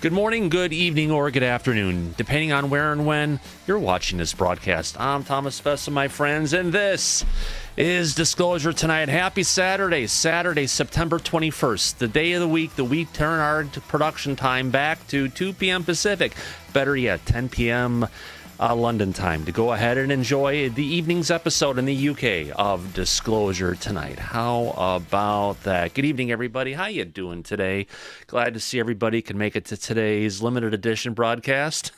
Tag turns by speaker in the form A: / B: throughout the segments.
A: Good morning, good evening, or good afternoon, depending on where and when you're watching this broadcast. I'm Thomas Fessler, my friends, and this is Disclosure Tonight. Happy Saturday, September 21st, the day of the week turn our production time back to 2 p.m. Pacific. Better yet, 10 p.m. London time to go ahead and enjoy the evening's episode in the UK of Disclosure Tonight. How about that? Good evening, everybody. How you doing today? Glad to see everybody can make it to today's limited edition broadcast.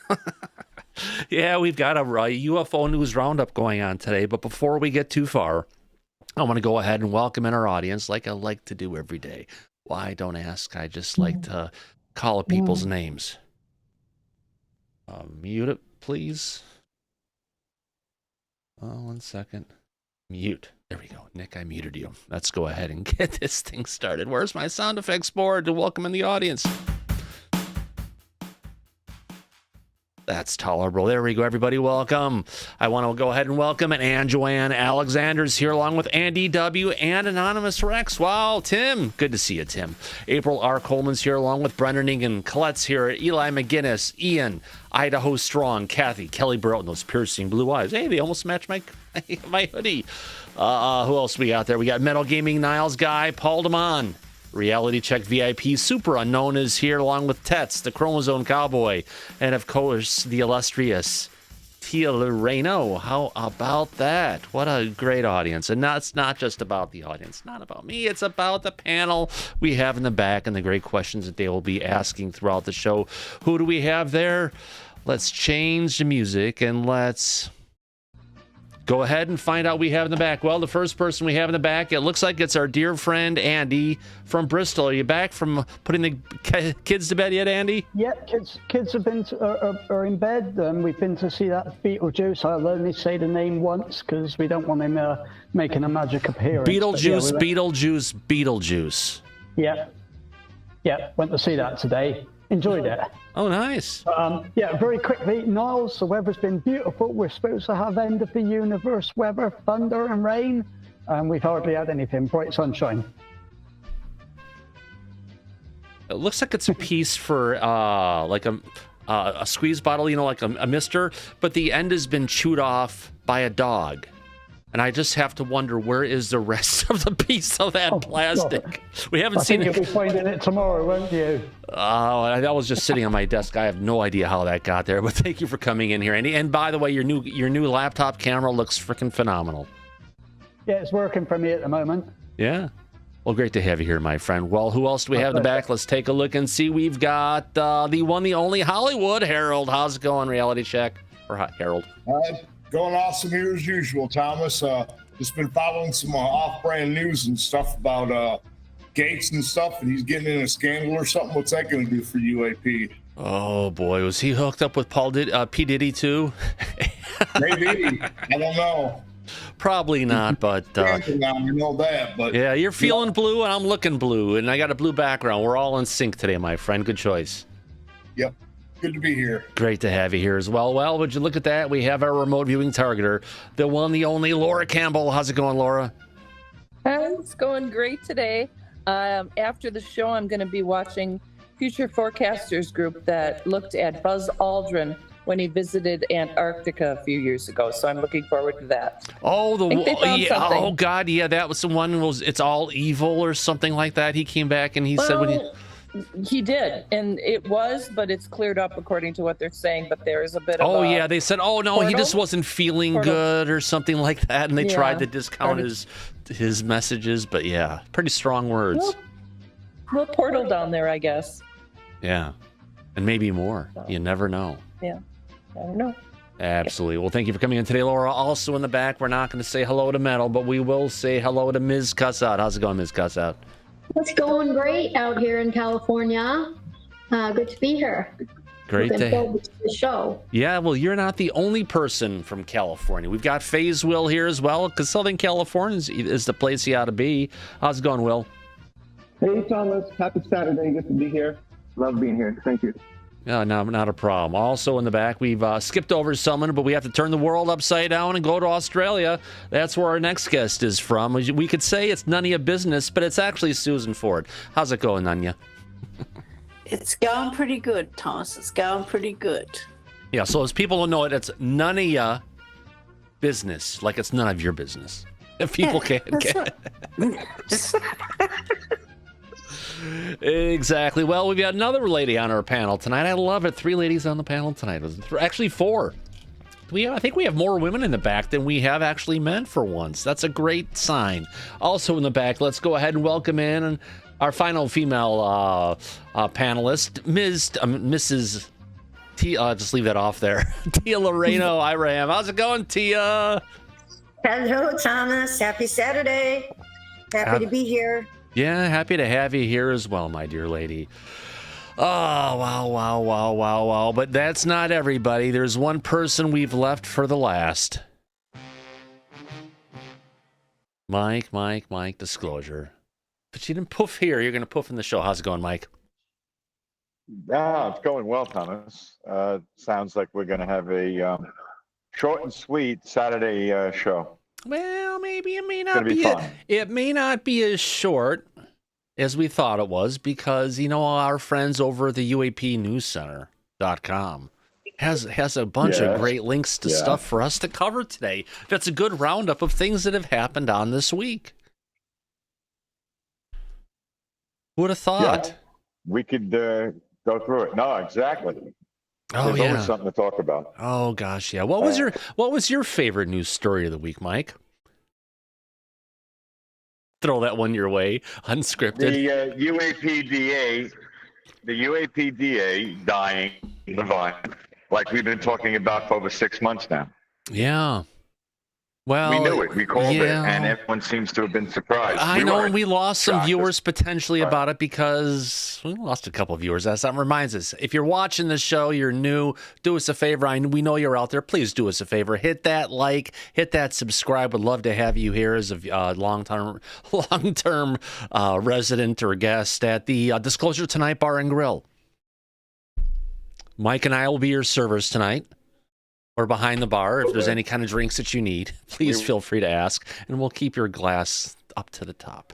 A: Yeah, we've got a UFO news roundup going on today, but before we get too far, I want to go ahead and welcome in our audience like I like to do every day. Why, don't ask. I just like to call up people's names. Mute it, please. Oh, 1 second. Mute. There we go. Nick, I muted you. Let's go ahead and get this thing started. Where's my sound effects board to welcome in the audience? That's tolerable. There we go, everybody. Welcome. I want to go ahead and welcome Ann Joanne Alexander's here, along with Andy W. and Anonymous Rex. Wow, Tim. Good to see you, Tim. April R. Coleman's here, along with Brendan Egan. Colette's here. Eli McGinnis. Ian. Idaho Strong. Kathy. Kelly Burrow. And those piercing blue eyes. Hey, they almost match my hoodie. Who else we got there? We got Metal Gaming Niles Guy. Paul DeMond. Reality Check VIP Super Unknown is here, along with Tets, the Chromosome Cowboy, and of course the illustrious Tia Loreno. How about that? What a great audience. And it's not just about the audience, not about me, it's about the panel we have in the back and the great questions that they will be asking throughout the show. Who do we have there? Let's change the music and let's go ahead and find out what we have in the back. Well, the first person we have in the back, it looks like it's our dear friend Andy from Bristol. Are you back from putting the kids to bed yet, Andy?
B: Yeah, kids have been are in bed. We've been to see that Beetlejuice. I'll only say the name once because we don't want him making a magic appearance.
A: Beetlejuice, yeah, Beetlejuice.
B: Yeah, went to see that today. Enjoyed it.
A: Oh, nice.
B: Yeah, very quickly, Niles, the weather's been beautiful. We're supposed to have end of the universe weather, thunder and rain, and we've hardly had anything. Bright sunshine.
A: It looks like it's a piece for like a squeeze bottle, you know, like a mister, but the end has been chewed off by a dog. And I just have to wonder, where is the rest of the piece of that plastic? God. We haven't seen it.
B: You'll be finding it tomorrow, won't you?
A: Oh, that was just sitting on my desk. I have no idea how that got there, but thank you for coming in here, Andy. And by the way, your new laptop camera looks freaking phenomenal.
B: Yeah, it's working for me at the moment.
A: Yeah. Well, great to have you here, my friend. Well, who else do we have in the back? Let's take a look and see. We've got the one, the only Hollywood Harold. How's it going, Reality Check? Or Harold?
C: Going awesome here as usual, Thomas. Just been following some off-brand news and stuff about Gates and stuff, and he's getting in a scandal or something. What's that going to do for UAP?
A: Oh boy, was he hooked up with P. Diddy too?
C: Maybe. I don't know.
A: Probably not, but
C: you know that. But
A: yeah, you're feeling blue, and I'm looking blue, and I got a blue background. We're all in sync today, my friend. Good choice.
C: Yep. Good to be here.
A: Great to have you here as well. Well, would you look at that? We have our remote viewing targeter, the one, the only Laura Campbell. How's it going, Laura?
D: It's going great today. After the show, I'm going to be watching Future Forecasters group that looked at Buzz Aldrin when he visited Antarctica a few years ago. So I'm looking forward to that.
A: Oh, yeah. Oh God, yeah, that was the one. It's all evil or something like that. He came back and he said when he.
D: He did, and it was, but it's cleared up according to what they're saying. But there is a bit of
A: yeah, they said, oh no, he just wasn't feeling good or something like that, and they tried to discount his messages. But yeah, pretty strong words.
D: Little portal down there, I guess.
A: Yeah, and maybe more. You never know.
D: Yeah, I don't know.
A: Absolutely. Well, thank you for coming in today, Laura. Also in the back, we're not going to say hello to Metal, but we will say hello to Ms. Cussout. How's it going, Ms. Cussout?
E: It's going great out here in California. Good to be here.
A: Great to
E: have the show.
A: Yeah, well, you're not the only person from California. We've got FaZe Will here as well, because Southern California is the place you ought to be. How's it going, Will?
F: Hey, Thomas. Happy Saturday. Good to be here. Love being here. Thank you.
A: No, not a problem. Also in the back, we've skipped over someone, but we have to turn the world upside down and go to Australia. That's where our next guest is from. We could say it's none of your business, but it's actually Susan Ford. How's it going, Nanya?
G: It's going pretty good, Thomas. It's going pretty good.
A: Yeah, so as people don't know it, it's none of ya business. Like it's none of your business. If people can't get it. Exactly. Well, we've got another lady on our panel tonight. I love it. 3 ladies on the panel tonight. Actually 4. I think we have more women in the back than we have actually men for once. That's a great sign. Also in the back, let's go ahead and welcome in our final female panelist, Mrs. Tia. Just leave that off there. Tia Loreno Iram. How's it going, Tia?
H: Hello, Thomas. Happy Saturday. Happy to be here.
A: Yeah, happy to have you here as well, my dear lady. Oh, wow. But that's not everybody. There's one person we've left for the last. Mike, Disclosure. But you didn't poof here. You're going to poof in the show. How's it going, Mike?
I: It's going well, Thomas. Sounds like we're going to have a short and sweet Saturday show.
A: Well, maybe it may not be. It may not be as short as we thought it was because, our friends over at the UAPNewsCenter.com has a bunch of great links to stuff for us to cover today. That's a good roundup of things that have happened on this week. Who would have thought?
I: Yeah, we could go through it. No, exactly.
A: There's
I: always something to talk about.
A: Oh gosh, yeah. What was your favorite news story of the week, Mike? Throw that one your way, unscripted.
I: The UAPDA dying, like we've been talking about for over 6 months now.
A: Yeah. Well,
I: we knew it. We called it, and everyone seems to have been surprised.
A: I know, and we lost some viewers potentially about it because we lost a couple of viewers. That reminds us. If you're watching the show, you're new, do us a favor. We know you're out there. Please do us a favor. Hit that like, hit that subscribe. Would love to have you here as a long-term resident or guest at the Disclosure Tonight Bar and Grill. Mike and I will be your servers tonight. Or behind the bar, if there's any kind of drinks that you need, please feel free to ask, and we'll keep your glass up to the top.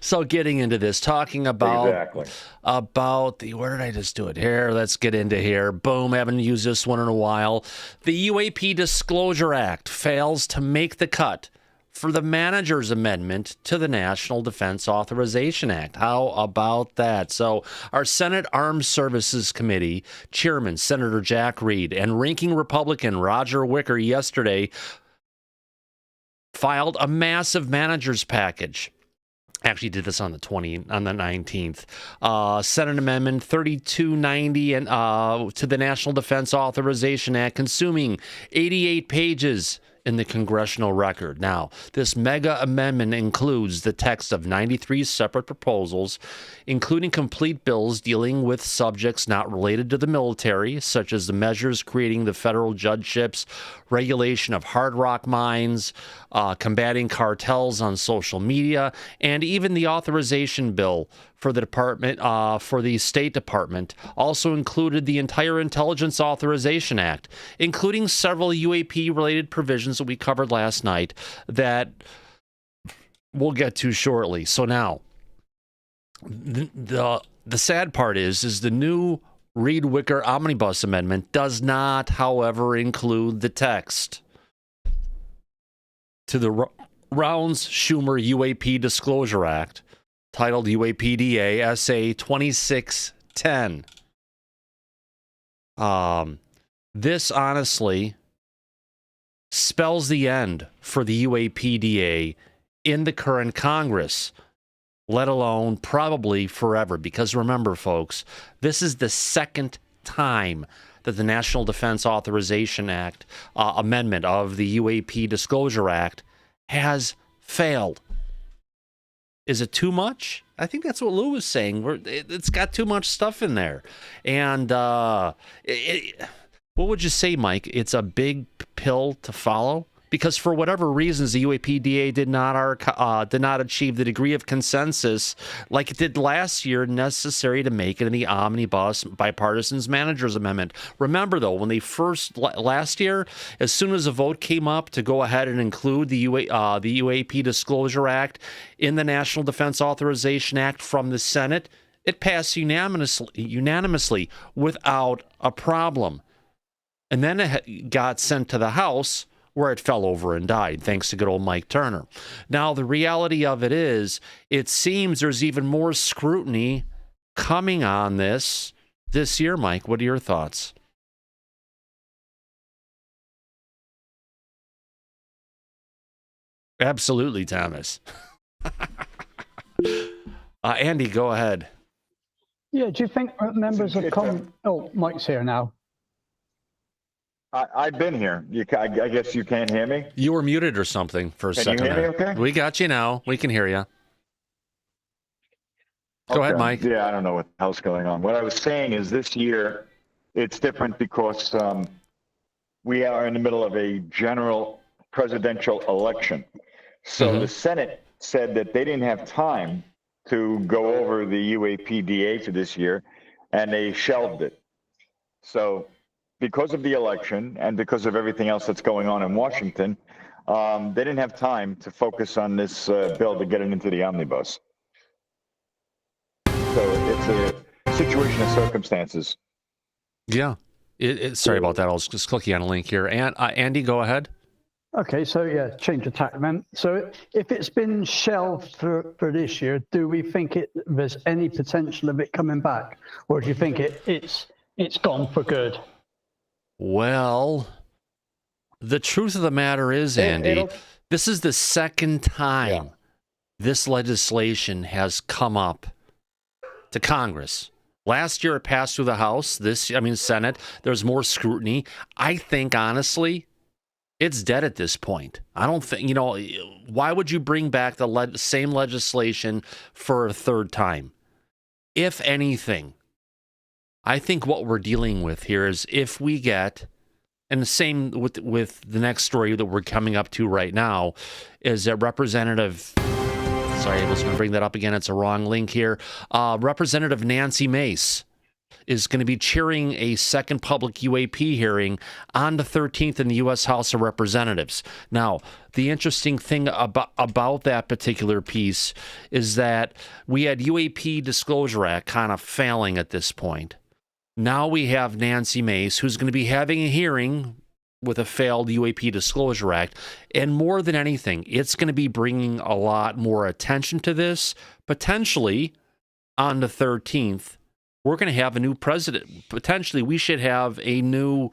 A: So getting into this, talking about where did I just do it? Here, let's get into here. Boom, haven't used this one in a while. The UAP Disclosure Act fails to make the cut for the manager's amendment to the National Defense Authorization Act. How about that? So our Senate Armed Services Committee Chairman, Senator Jack Reed, and ranking Republican Roger Wicker yesterday filed a massive manager's package. Actually did this on the 19th. Senate Amendment 3290 and to the National Defense Authorization Act, consuming 88 pages in the congressional record. Now, this mega amendment includes the text of 93 separate proposals, including complete bills dealing with subjects not related to the military, such as the measures creating the federal judgeships, regulation of hard rock mines, combating cartels on social media, and even the authorization bill for the department, for the State Department, also included the entire Intelligence Authorization Act, including several UAP-related provisions that we covered last night that we'll get to shortly. So now, the sad part is the new Reed-Wicker Omnibus Amendment does not, however, include the text to the Rounds-Schumer UAP Disclosure Act, titled UAPDA SA 2610. This honestly spells the end for the UAPDA in the current Congress, let alone probably forever. Because remember, folks, this is the second time that the National Defense Authorization Act amendment of the UAP Disclosure Act has failed. Is it too much? I think that's what Lou was saying. It's got too much stuff in there. And what would you say, Mike? It's a big pill to follow? Because for whatever reasons, the UAPDA did not achieve the degree of consensus like it did last year necessary to make it in the Omnibus Bipartisan's Manager's Amendment. Remember, though, when they first, last year, as soon as a vote came up to go ahead and include the UAP Disclosure Act in the National Defense Authorization Act from the Senate, It passed unanimously without a problem. And then it got sent to the House, where it fell over and died, thanks to good old Mike Turner. Now, the reality of it is, it seems there's even more scrutiny coming on this year, Mike. What are your thoughts? Absolutely, Thomas. Andy, go ahead.
B: Yeah, do you think members of Congress... Oh, Mike's here now.
I: I've been here. I guess you can't hear me?
A: You were muted or something for a second.
I: Can you hear me okay?
A: We got you now. We can hear you. Go ahead, Mike.
I: Yeah, I don't know what the hell's going on. What I was saying is this year, it's different because we are in the middle of a general presidential election. So the Senate said that they didn't have time to go over the UAP DA for this year, and they shelved it. So because of the election and because of everything else that's going on in Washington, they didn't have time to focus on this bill to get it into the omnibus. So it's a situation of circumstances.
A: Yeah. Sorry about that. I was just clicking on a link here. And Andy, go ahead.
B: Okay, so yeah, change of tack, man. So if it's been shelved for this year, do we think there's any potential of it coming back? Or do you think it's gone for good?
A: Well, the truth of the matter is, Andy, this is the second time this legislation has come up to Congress. Last year it passed through the House. Senate. There's more scrutiny. I think, honestly, it's dead at this point. I don't think, why would you bring back the same legislation for a third time? If anything, I think what we're dealing with here is if we get, and the same with the next story that we're coming up to right now, is that Representative, sorry, I was going to bring that up again. It's a wrong link here. Representative Nancy Mace is going to be chairing a second public UAP hearing on the 13th in the U.S. House of Representatives. Now, the interesting thing about that particular piece is that we had UAP Disclosure Act kind of failing at this point. Now we have Nancy Mace, who's going to be having a hearing with a failed UAP Disclosure Act. And more than anything, it's going to be bringing a lot more attention to this. Potentially, on the 13th, we're going to have a new president. Potentially, we should have a new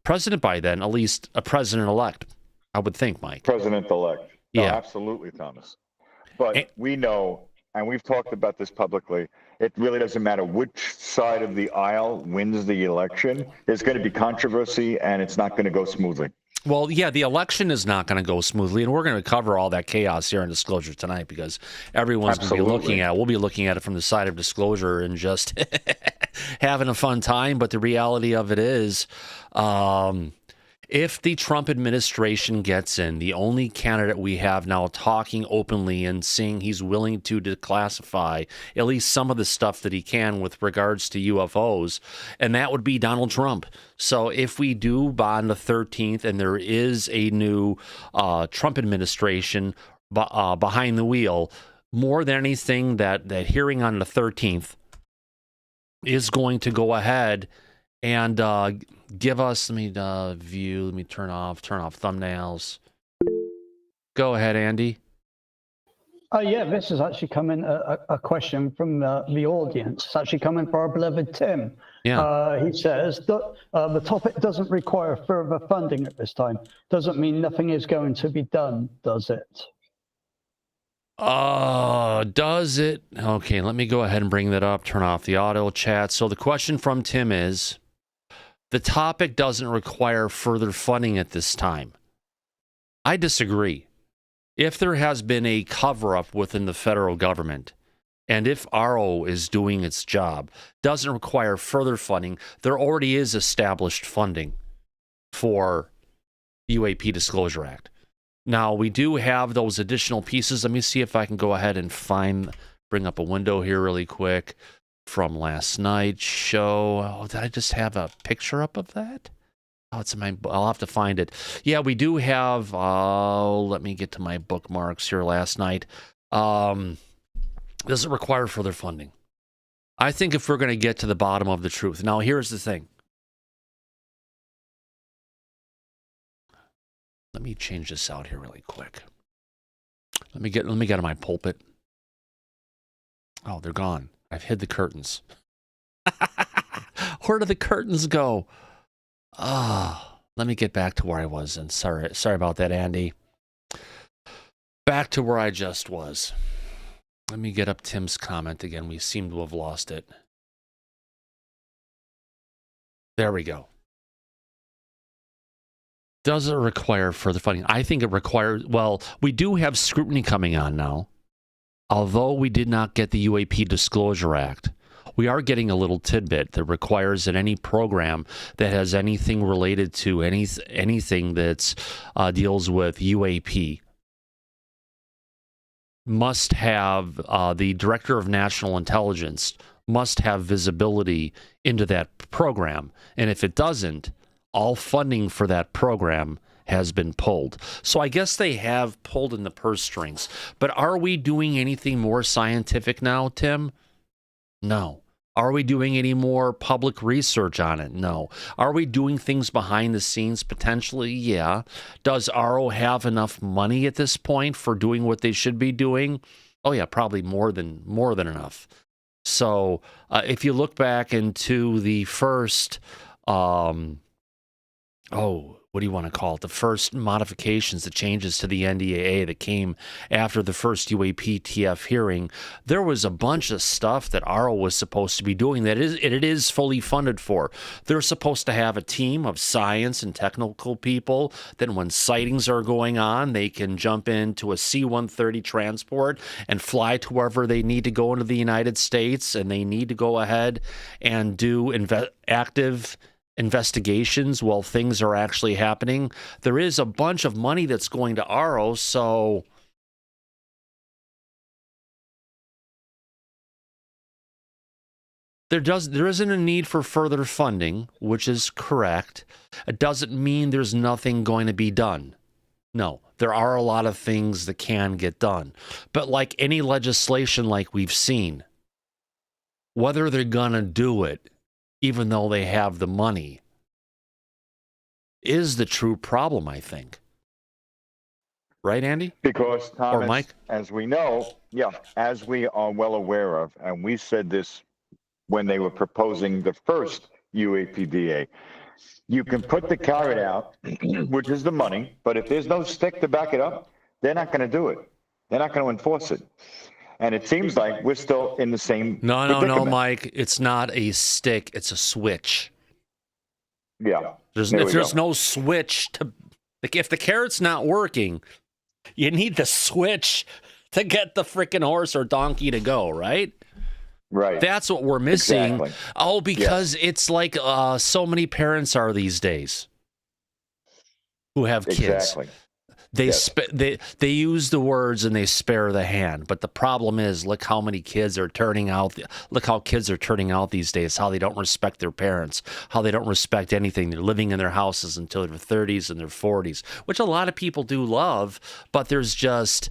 A: president by then, at least a president-elect, I would think, Mike.
I: President-elect. No, yeah. Absolutely, Thomas. But we know, and we've talked about this publicly, it really doesn't matter which side of the aisle wins the election. There's going to be controversy, and it's not going to go smoothly.
A: Well, yeah, the election is not going to go smoothly, and we're going to cover all that chaos here in Disclosure tonight because everyone's going to be looking at it. We'll be looking at it from the side of Disclosure and just having a fun time. But the reality of it is, if the Trump administration gets in, the only candidate we have now talking openly and saying he's willing to declassify at least some of the stuff that he can with regards to UFOs, and that would be Donald Trump. So if we do on the 13th and there is a new Trump administration behind the wheel, more than anything, that hearing on the 13th is going to go ahead and give us, let me turn off thumbnails. Go ahead, Andy.
B: Yeah, this is actually coming, a question from the audience. It's actually coming from our beloved Tim.
A: Yeah.
B: He says, the topic doesn't require further funding at this time. Doesn't mean nothing is going to be done, does it?
A: Does it? Okay, let me go ahead and bring that up. Turn off the auto chat. So the question from Tim is, the topic doesn't require further funding at this time. I disagree. If there has been a cover-up within the federal government, and if RO is doing its job, doesn't require further funding, there already is established funding for UAP Disclosure Act. Now, we do have those additional pieces. Let me see if I can go ahead and bring up a window here really quick. From last night's show. Oh, did I just have a picture up of that? Oh, it's in my, I'll have to find it. Yeah, we do have, let me get to my bookmarks here last night. Does it require further funding? I think if we're going to get to the bottom of the truth. Now, here's the thing. Let me change this out here really quick. Let me get on my pulpit. Oh, they're gone. I've hid the curtains. Where did the curtains go? Let me get back to where I was. And sorry about that, Andy. Back to where I just was. Let me get up Tim's comment again. We seem to have lost it. There we go. Does it require further funding? I think it requires, well, we do have scrutiny coming on now. Although we did not get the UAP Disclosure Act, we are getting a little tidbit that requires that any program that has anything related to anything that's deals with UAP must have the Director of National Intelligence must have visibility into that program. And if it doesn't, all funding for that program has been pulled. So I guess they have pulled in the purse strings. But are we doing anything more scientific now, Tim? No. Are we doing any more public research on it? No. Are we doing things behind the scenes? Potentially, yeah. Does RO have enough money at this point for doing what they should be doing? Oh yeah, probably more than enough. So if you look back into the first, what do you want to call it? The first modifications, the changes to the NDAA that came after the first UAPTF hearing, there was a bunch of stuff that RO was supposed to be doing that it is fully funded for. They're supposed to have a team of science and technical people. Then when sightings are going on, they can jump into a C-130 transport and fly to wherever they need to go into the United States, and they need to go ahead and do active investigations while things are actually happening. There is a bunch of money that's going to RO, so there isn't a need for further funding, which is correct. It doesn't mean there's nothing going to be done. No, there are a lot of things that can get done. But like any legislation like we've seen, whether they're going to do it even though they have the money, is the true problem, I think. Right, Andy?
I: Because, Thomas,
A: or Mike?
I: As we know, as we are well aware of, and we said this when they were proposing the first UAPDA, you can put the carrot out, which is the money, but if there's no stick to back it up, they're not going to do it. They're not going to enforce it. And it sees like we're still in the same
A: No, Mike. It's not a stick. It's a switch.
I: Yeah.
A: If there's no switch to, like, if the carrot's not working, you need the switch to get the freaking horse or donkey to go, right?
I: Right.
A: That's what we're missing.
I: Exactly.
A: Oh, because it's like so many parents are these days who have kids.
I: Exactly.
A: They use the words and they spare the hand, but the problem is, look how many kids are turning out. Look how kids are turning out these days. How they don't respect their parents. How they don't respect anything. They're living in their houses until their 30s and their 40s, which a lot of people do love. But there's just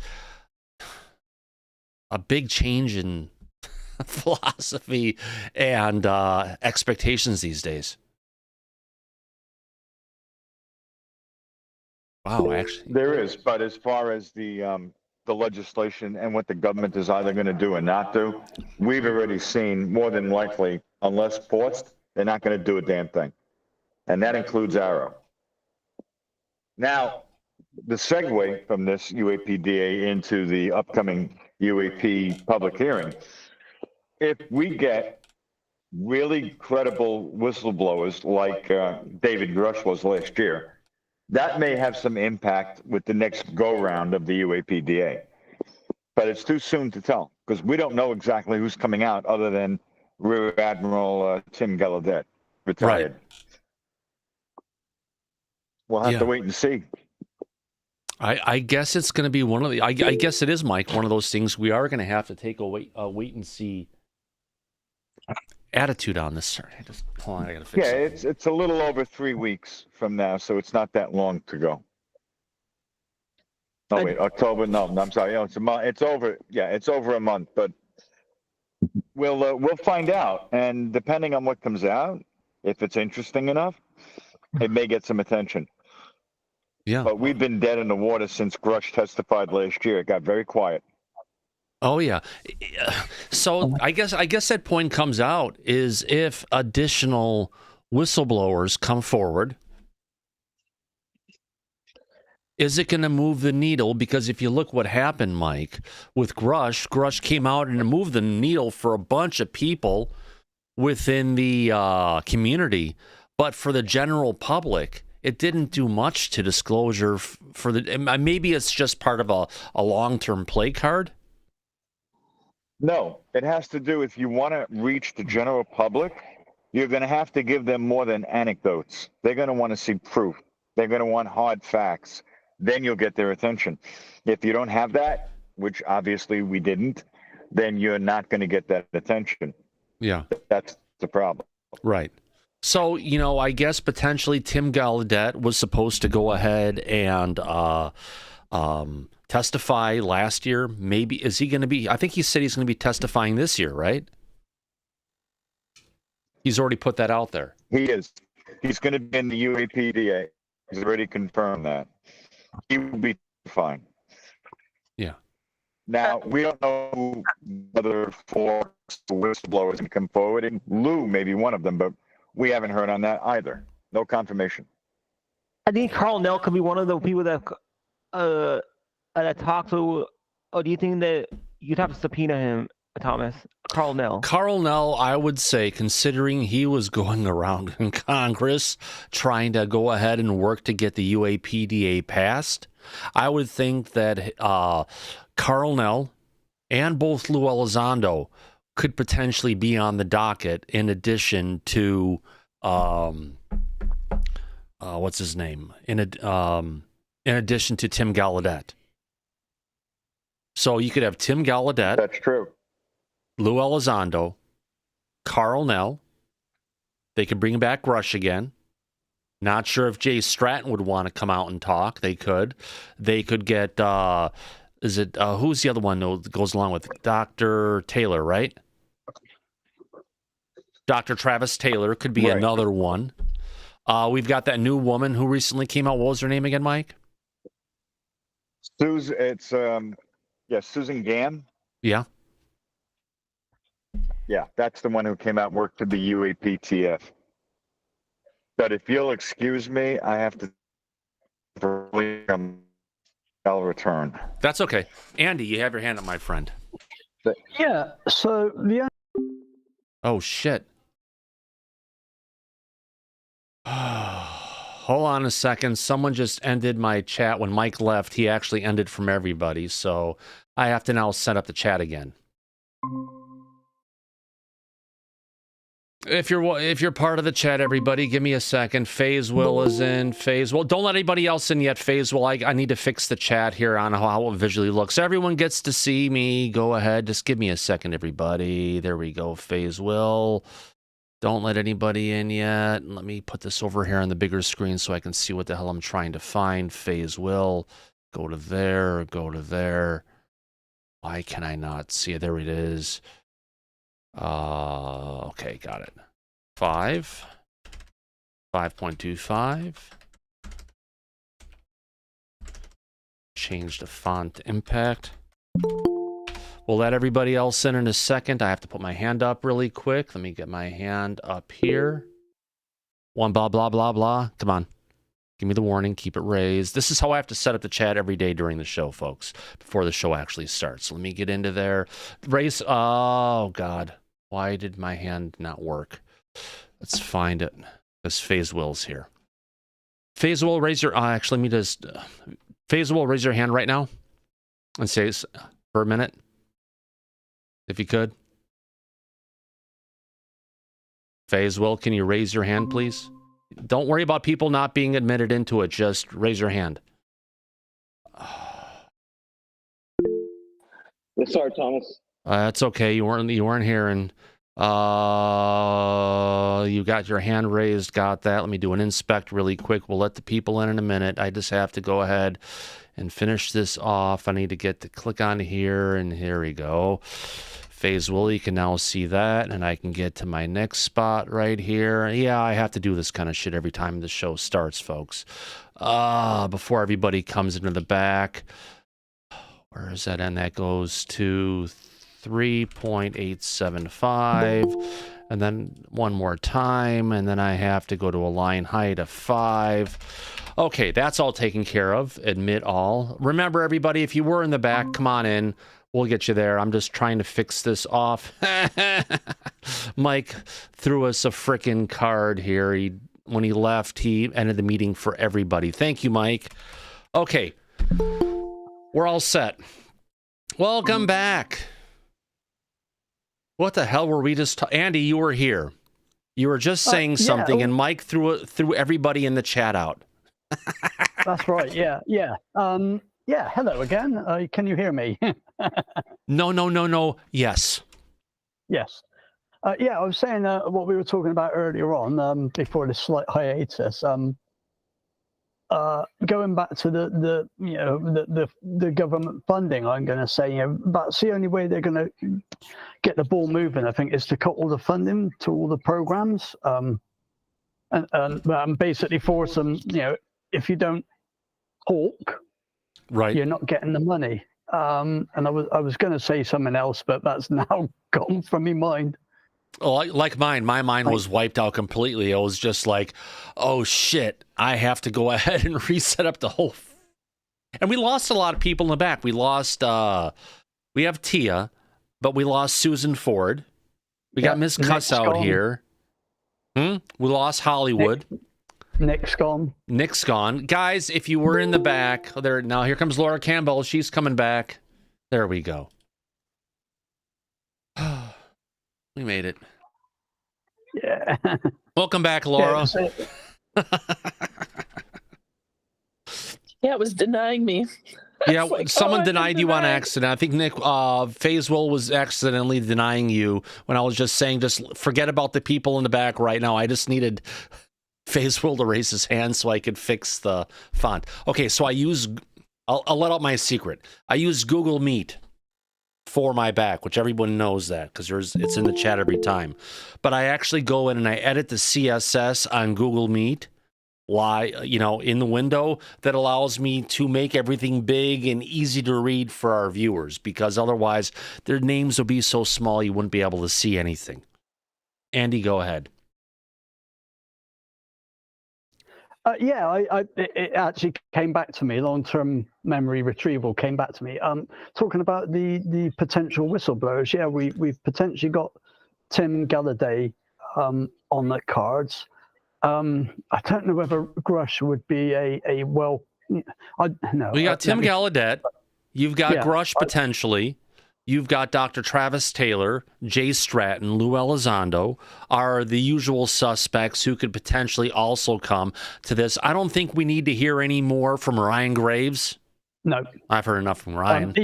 A: a big change in philosophy and expectations these days. Wow, actually,
I: there is. But as far as the legislation and what the government is either going to do or not do, we've already seen more than likely, unless forced, they're not going to do a damn thing, and that includes ARROW. Now, the segue from this UAPDA into the upcoming UAP public hearing, if we get really credible whistleblowers like David Grush was last year, that may have some impact with the next go-round of the UAPDA. But it's too soon to tell, because we don't know exactly who's coming out other than Rear Admiral Tim Gallaudet, retired.
A: Right.
I: We'll have to wait and see.
A: I guess it's going to be one of the. I guess it is, Mike. One of those things we are going to have to take a wait and see attitude on this. Sorry, hold on. I got to fix it.
I: It's a little over 3 weeks from now, so it's not that long to go. Oh wait, October? No, I'm sorry. It's a month. It's over. Yeah, it's over a month. But We'll find out, and depending on what comes out, if it's interesting enough, it may get some attention.
A: Yeah.
I: But we've been dead in the water since Grush testified last year. It got very quiet.
A: Oh yeah. So I guess that point comes out is if additional whistleblowers come forward, is it going to move the needle? Because if you look what happened, Mike, with Grush came out and moved the needle for a bunch of people within the community, but for the general public, it didn't do much to disclosure for the. Maybe it's just part of a long-term play card.
I: No, it has to do if you want to reach the general public, you're going to have to give them more than anecdotes. They're going to want to see proof. They're going to want hard facts. Then you'll get their attention. If you don't have that, which obviously we didn't, then you're not going to get that attention.
A: Yeah.
I: That's the problem.
A: Right. So, I guess potentially Tim Gallaudet was supposed to go ahead and testify last year. Maybe, is he going to be, I think he said he's going to be testifying this year, right? He's already put that out there.
I: He is. He's going to be in the UAPDA. He's already confirmed that. He will be fine.
A: Yeah.
I: Now, we don't know whether 4 whistleblowers can come forward, and Lou may be one of them, but we haven't heard on that either. No confirmation.
J: I think Carl Nell could be one of the people that talk to, or do you think that you'd have to subpoena him, Thomas? Carl Nell.
A: Carl Nell, I would say, considering he was going around in Congress trying to go ahead and work to get the UAPDA passed, I would think that Carl Nell and both Lou Elizondo could potentially be on the docket in addition to what's his name? In addition to Tim Gallaudet. So you could have Tim Gallaudet.
I: That's true.
A: Lou Elizondo, Carl Nell. They could bring back Grush again. Not sure if Jay Stratton would want to come out and talk. They could. They could get, who's the other one that goes along with Dr. Taylor, right? Dr. Travis Taylor could be another one. We've got that new woman who recently came out. What was her name again, Mike?
I: Susan Gam.
A: Yeah.
I: Yeah, that's the one who came out and worked for the UAPTF. But if you'll excuse me, I have to. I'll return.
A: That's okay. Andy, you have your hand up, my friend.
B: Yeah, so
A: Oh, shit. Hold on a second. Someone just ended my chat. When Mike left, he actually ended from everybody. So I have to now set up the chat again. If you're part of the chat, everybody, give me a second. Phase Will is in. Phase Will. Don't let anybody else in yet. Phase Will. I need to fix the chat here on how it visually looks. Everyone gets to see me. Go ahead. Just give me a second, everybody. There we go. Phase Will. Don't let anybody in yet. Let me put this over here on the bigger screen so I can see what the hell I'm trying to find. Phase Will. Go to there. Go to there. Why can I not see it? There it is. Okay, got it. 5.25. Change the font impact. We'll let everybody else in a second. I have to put my hand up really quick. Let me get my hand up here. One blah, blah, blah, blah. Come on. Give me the warning. Keep it raised. This is how I have to set up the chat every day during the show, folks, before the show actually starts. Let me get into there. Raise. Oh, God. Why did my hand not work? Let's find it. Because Phase Will's here. Phase Will, raise your... actually, let me just... Phase Will, raise your hand right now. And say for a minute. If you could. Phase Will, can you raise your hand, please? Don't worry about people not being admitted into it. Just raise your hand.
F: Yes, sorry, Thomas.
A: That's okay. You weren't hearing. You got your hand raised. Got that. Let me do an inspect really quick. We'll let the people in a minute. I just have to go ahead and finish this off. I need to get to click on here, and here we go. Faisal, you can now see that, and I can get to my next spot right here. Yeah, I have to do this kind of shit every time the show starts, folks. Before everybody comes into the back. Where is that? And that goes to 3.875. And then one more time, and then I have to go to a line height of 5. Okay, that's all taken care of. Admit all. Remember, everybody, if you were in the back, come on in. We'll get you there. I'm just trying to fix this off. Mike threw us a frickin' card here. When he left, he ended the meeting for everybody. Thank you, Mike. Okay, we're all set. Welcome back. What the hell were we just... Andy, you were here. You were just saying something, and Mike threw everybody in the chat out.
B: That's right, yeah. Yeah, hello again. Can you hear me?
A: No. Yes.
B: Yes. Yeah, I was saying what we were talking about earlier on, before this slight hiatus. Going back to the government funding, I'm going to say, that's the only way they're going to get the ball moving. I think is to cut all the funding to all the programs, and basically force them. If you don't talk,
A: right,
B: you're not getting the money. And I was going to say something else, but that's now gone from my mind.
A: Oh, like mine. My mind was wiped out completely. It was just like, oh shit, I have to go ahead and reset up the whole. And we lost a lot of people in the back. We lost, we have Tia, but we lost Susan Ford. We got Miss Cuss out here. We lost Hollywood.
B: Nick's gone.
A: Nick's gone. Guys, if you were in the back, there now here comes Laura Campbell. She's coming back. There we go. We made it.
B: Yeah.
A: Welcome back, Laura.
D: Yeah, it was denying me.
A: Yeah,
D: like,
A: someone denied you on accident. I think Nick Faisal was accidentally denying you when I was just saying, just forget about the people in the back right now. I just needed Faisal to raise his hand so I could fix the font. Okay, so I'll let out my secret. I use Google Meet for my back, which everyone knows that because it's in the chat every time. But I actually go in and I edit the CSS on Google Meet, in the window that allows me to make everything big and easy to read for our viewers, because otherwise their names would be so small you wouldn't be able to see anything. Andy, go ahead.
B: It actually came back to me. Long-term memory retrieval came back to me. Talking about the potential whistleblowers. Yeah, we've potentially got Tim Galladay on the cards. I don't know whether Grush would be a well. No.
A: We got Tim Gallaudet. You've got Grush potentially. You've got Dr. Travis Taylor, Jay Stratton, Lou Elizondo are the usual suspects who could potentially also come to this. I don't think we need to hear any more from Ryan Graves.
B: No.
A: I've heard enough from Ryan.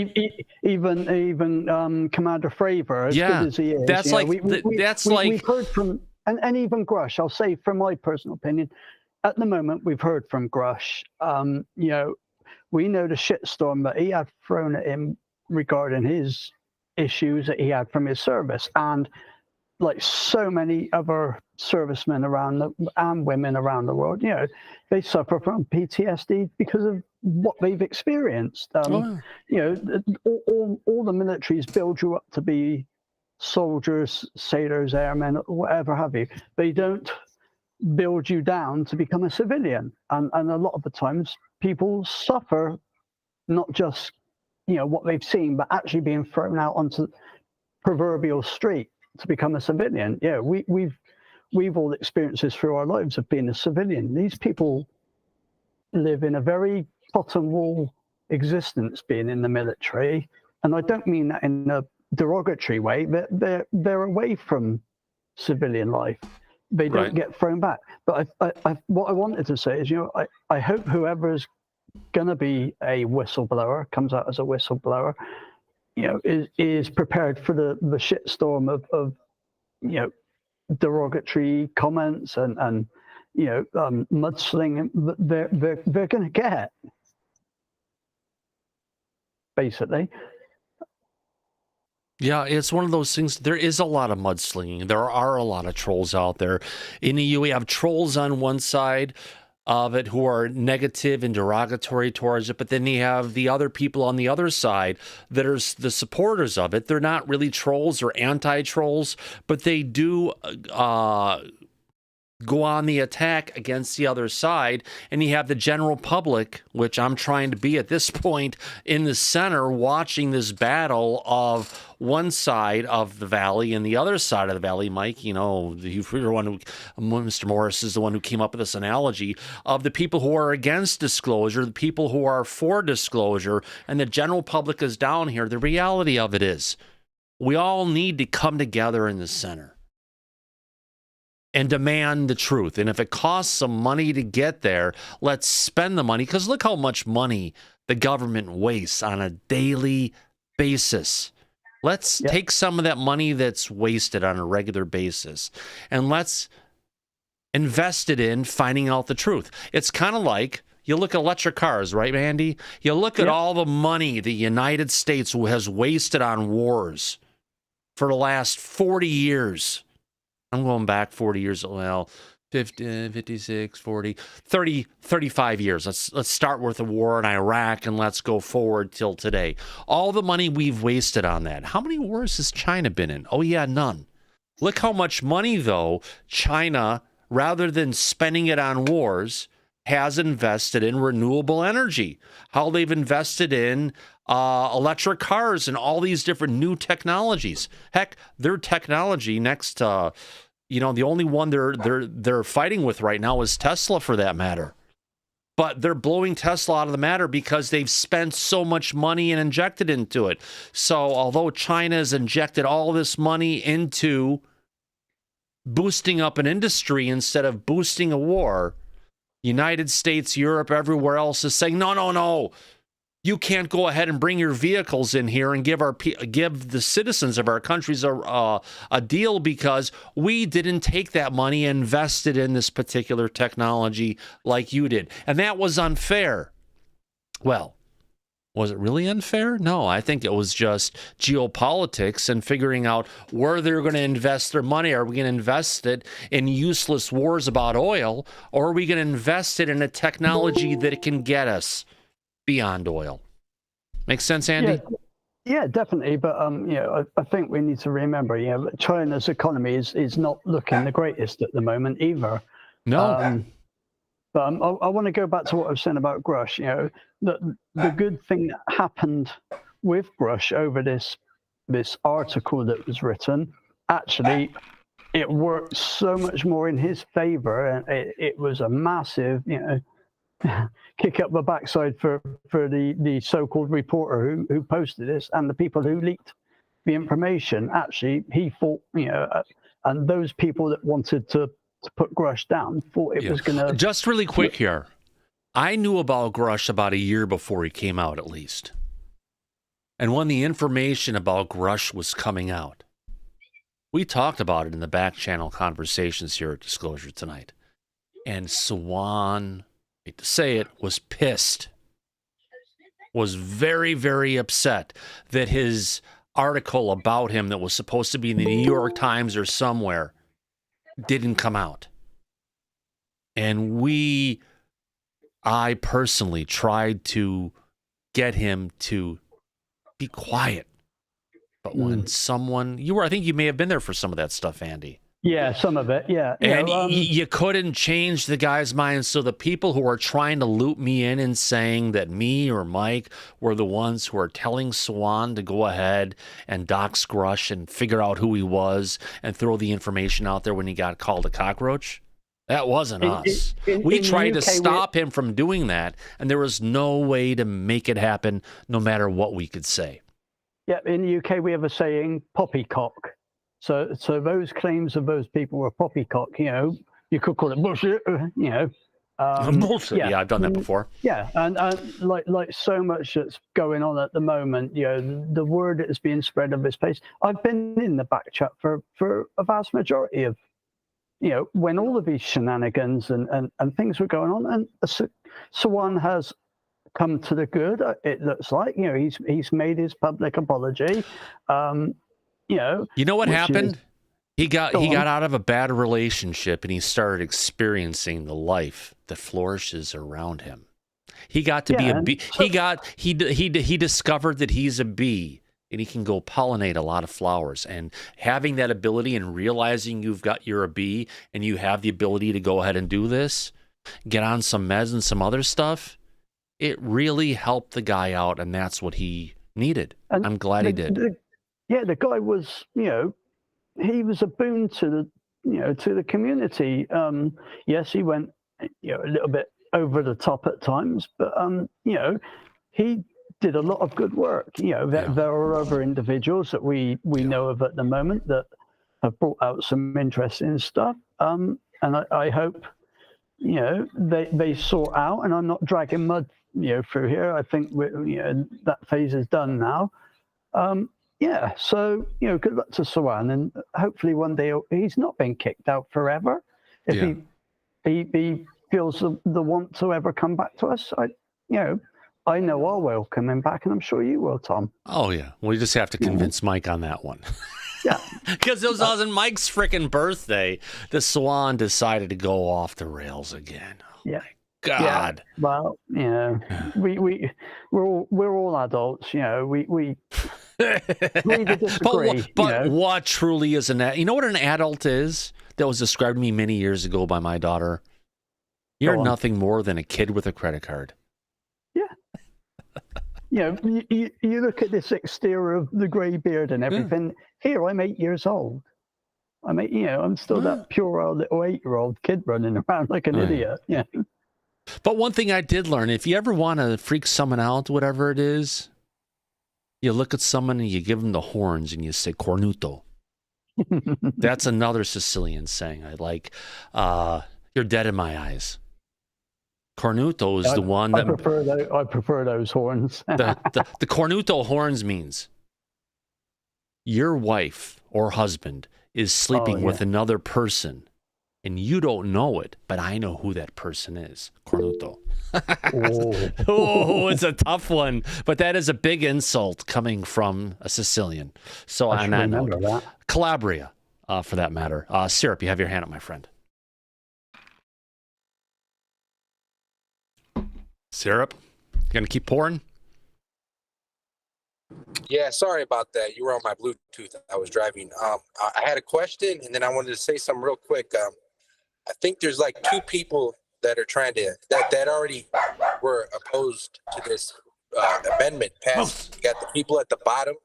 B: Even Commander Fravor, as good as he is.
A: That's
B: we've heard from, and even Grush, I'll say from my personal opinion, at the moment we've heard from Grush. We know the shitstorm that he had thrown at him regarding his issues that he had from his service, and like so many other servicemen and women around the world, they suffer from PTSD because of what they've experienced. All the militaries build you up to be soldiers, sailors, airmen, whatever have you. They don't build you down to become a civilian, and a lot of the times people suffer not just what they've seen, but actually being thrown out onto proverbial street to become a civilian. Yeah, we've all experienced this through our lives of being a civilian. These people live in a very bottom wall existence being in the military, and I don't mean that in a derogatory way. They're away from civilian life. They don't get thrown back. But what I wanted to say is, I hope whoever's going to be a whistleblower, comes out as a whistleblower, is prepared for the shitstorm of derogatory comments and mudslinging they're going to get, basically.
A: Yeah, it's one of those things. There is a lot of mudslinging. There are a lot of trolls out there. In the EU, we have trolls on one side of it who are negative and derogatory towards it, but then you have the other people on the other side that are the supporters of it. They're not really trolls or anti-trolls, but they do go on the attack against the other side, and you have the general public, which I'm trying to be at this point in the center, watching this battle of one side of the valley and the other side of the valley. Mike, you're the one who, Mr. Morris is the one who came up with this analogy of the people who are against disclosure, the people who are for disclosure, and the general public is down here. The reality of it is we all need to come together in the center and demand the truth. And if it costs some money to get there, let's spend the money, because look how much money the government wastes on a daily basis. Let's take some of that money that's wasted on a regular basis and let's invest it in finding out the truth. It's kind of like, you look at electric cars, right, Andy? You look at all the money the United States has wasted on wars for the last 40 years. I'm going back 40 years, well, 50, 56, 40, 30, 35 years. Let's start with the war in Iraq and let's go forward till today. All the money we've wasted on that. How many wars has China been in? Oh, yeah, none. Look how much money, though, China, rather than spending it on wars, has invested in renewable energy. How they've invested in electric cars and all these different new technologies. Heck, their technology next to, the only one they're fighting with right now is Tesla, for that matter. But they're blowing Tesla out of the matter because they've spent so much money and injected into it. So although China has injected all this money into boosting up an industry instead of boosting a war, United States, Europe, everywhere else is saying, no. You can't go ahead and bring your vehicles in here and give the citizens of our countries a deal because we didn't take that money and invest it in this particular technology like you did. And that was unfair. Well, was it really unfair? No, I think it was just geopolitics and figuring out where they're going to invest their money. Are we going to invest it in useless wars about oil, or are we going to invest it in a technology that it can get us beyond oil? Makes sense, Andy?
B: Yeah, definitely. But I think we need to remember, China's economy is not looking the greatest at the moment either.
A: No.
B: But I want to go back to what I was saying about Grush. The good thing that happened with Grush over this article that was written, actually, it worked so much more in his favor, and it was a massive, kick up the backside for the so-called reporter who posted this and the people who leaked the information. Actually, he thought, and those people that wanted to put Grush down thought it was going to...
A: Just really quick here. I knew about Grush about a year before he came out, at least. And when the information about Grush was coming out, we talked about it in the back channel conversations here at Disclosure tonight. And Swan, hate to say it, was pissed. Was very, very upset that his article about him that was supposed to be in the New York Times or somewhere didn't come out. And I personally tried to get him to be quiet. But when I think you may have been there for some of that stuff, Andy.
B: Yeah, some of it, yeah.
A: And you couldn't change the guy's mind. So the people who are trying to loop me in and saying that me or Mike were the ones who are telling Swan to go ahead and dox Grush and figure out who he was and throw the information out there when he got called a cockroach, that wasn't us. We tried to stop him from doing that, and there was no way to make it happen no matter what we could say.
B: Yeah, in the UK, we have a saying, poppycock. So those claims of those people were poppycock, you could call it bullshit,
A: bullshit. Yeah, I've done that before.
B: Yeah, and like so much that's going on at the moment, the word that is being spread of this place. I've been in the back chat for a vast majority of, when all of these shenanigans and things were going on, and Swan has come to the good, it looks like. He's made his public apology.
A: You know what
B: which
A: happened?
B: is-
A: He got
B: Go on.
A: out of a bad relationship and he started experiencing the life that flourishes around him. He got to be
B: Yeah,
A: a bee. He discovered that he's a bee and he can go pollinate a lot of flowers. And having that ability and realizing you're a bee and you have the ability to go ahead and do this, get on some meds and some other stuff, it really helped the guy out, and that's what he needed.
B: And
A: I'm glad he did.
B: The guy was, he was a boon to the community. Yes, he went, a little bit over the top at times, but he did a lot of good work. There are other individuals that we know of at the moment that have brought out some interesting stuff. And I hope, they sort out. And I'm not dragging mud, through here. I think that phase is done now. So, good luck to Sawan, and hopefully one day he's not been kicked out forever. If he feels the want to ever come back to us, I know I'll welcome him back, and I'm sure you will, Tom.
A: Oh, yeah. We just have to convince Mike on that one.
B: Yeah.
A: Because it was on Mike's freaking birthday, the Swan decided to go off the rails again. Oh,
B: yeah.
A: God.
B: Yeah. Well, we're all adults, we agree to disagree.
A: But what truly is you know what an adult is? That was described to me many years ago by my daughter. You're nothing more than a kid with a credit card.
B: Yeah. You look at this exterior of the grey beard and everything. Here, I'm 8 years old. I'm still that pure old little 8-year-old kid running around like an idiot. Yeah.
A: But one thing I did learn, if you ever want to freak someone out, whatever it is, you look at someone and you give them the horns and you say cornuto. That's another Sicilian saying I like. You're dead in my eyes. Cornuto is the one that...
B: I prefer those horns.
A: the cornuto horns means your wife or husband is sleeping with another person and you don't know it, but I know who that person is. Cornuto. Oh, it's a tough one, but that is a big insult coming from a Sicilian. So on that note, Calabria, for that matter. Syrup, you have your hand up, my friend. Syrup, gonna keep pouring?
K: Yeah, sorry about that. You were on my Bluetooth. I was driving. I had a question, and then I wanted to say something real quick. I think there's like two people that are trying to that already were opposed to this amendment passed. You got the people at the bottom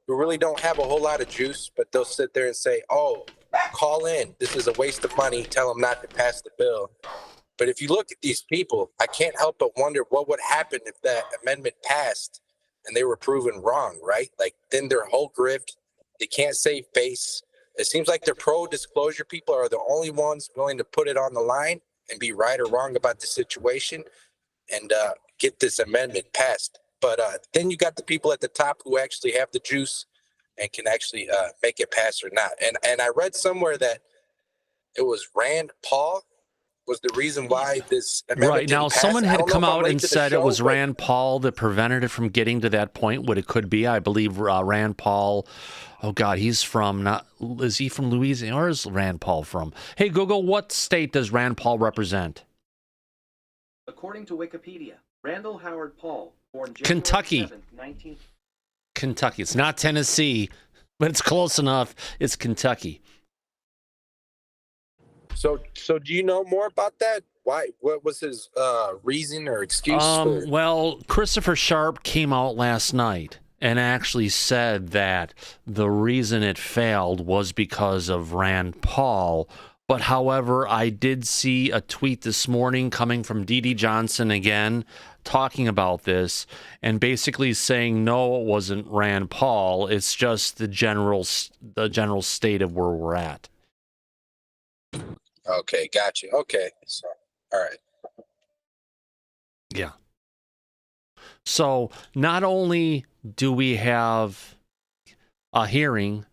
K: who really don't have a whole lot of juice, but they'll sit there and say, "Oh, call in. This is a waste of money. Tell them not to pass the bill." But if you look at these people, I can't help but wonder what would happen if that amendment passed and they were proven wrong, right? Like, then their whole grift, they can't save face. It seems like the pro-disclosure people are the only ones willing to put it on the line and be right or wrong about the situation and get this amendment passed. But then you got the people at the top who actually have the juice and can actually make it pass or not. And I read somewhere that it was Rand Paul was the reason why this amendment
A: right now
K: pass.
A: Someone had come out and said it was Rand Paul that prevented it from getting to that point. What it could be, I believe Rand Paul, oh God, he's from, is he from Louisiana, or is Rand Paul from? Hey Google, what state does Rand Paul represent?
L: According to Wikipedia, Randall Howard Paul, born January
A: Kentucky.
L: 7th,
A: Kentucky. It's not Tennessee, but it's close enough. It's Kentucky.
K: So do you know more about that? Why? What was his reason or excuse?
A: Well, Christopher Sharp came out last night and actually said that the reason it failed was because of Rand Paul. But however, I did see a tweet this morning coming from Dee Johnson again, talking about this and basically saying, no, it wasn't Rand Paul. It's just the general state of where we're at.
K: Okay, gotcha. Okay, so all right.
A: Yeah. So not only do we have a hearing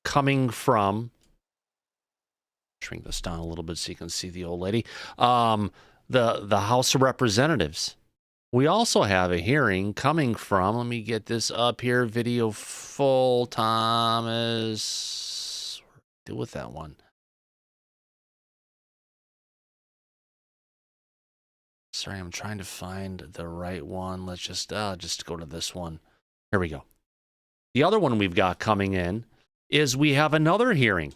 A: coming from, shrink this down a little bit so you can see the old lady, the House of Representatives We also have a hearing coming from, let me get this up here, video full, Thomas. Deal with that one. Sorry, I'm trying to find the right one. Let's just go to this one. Here we go. The other one we've got coming in is we have another hearing.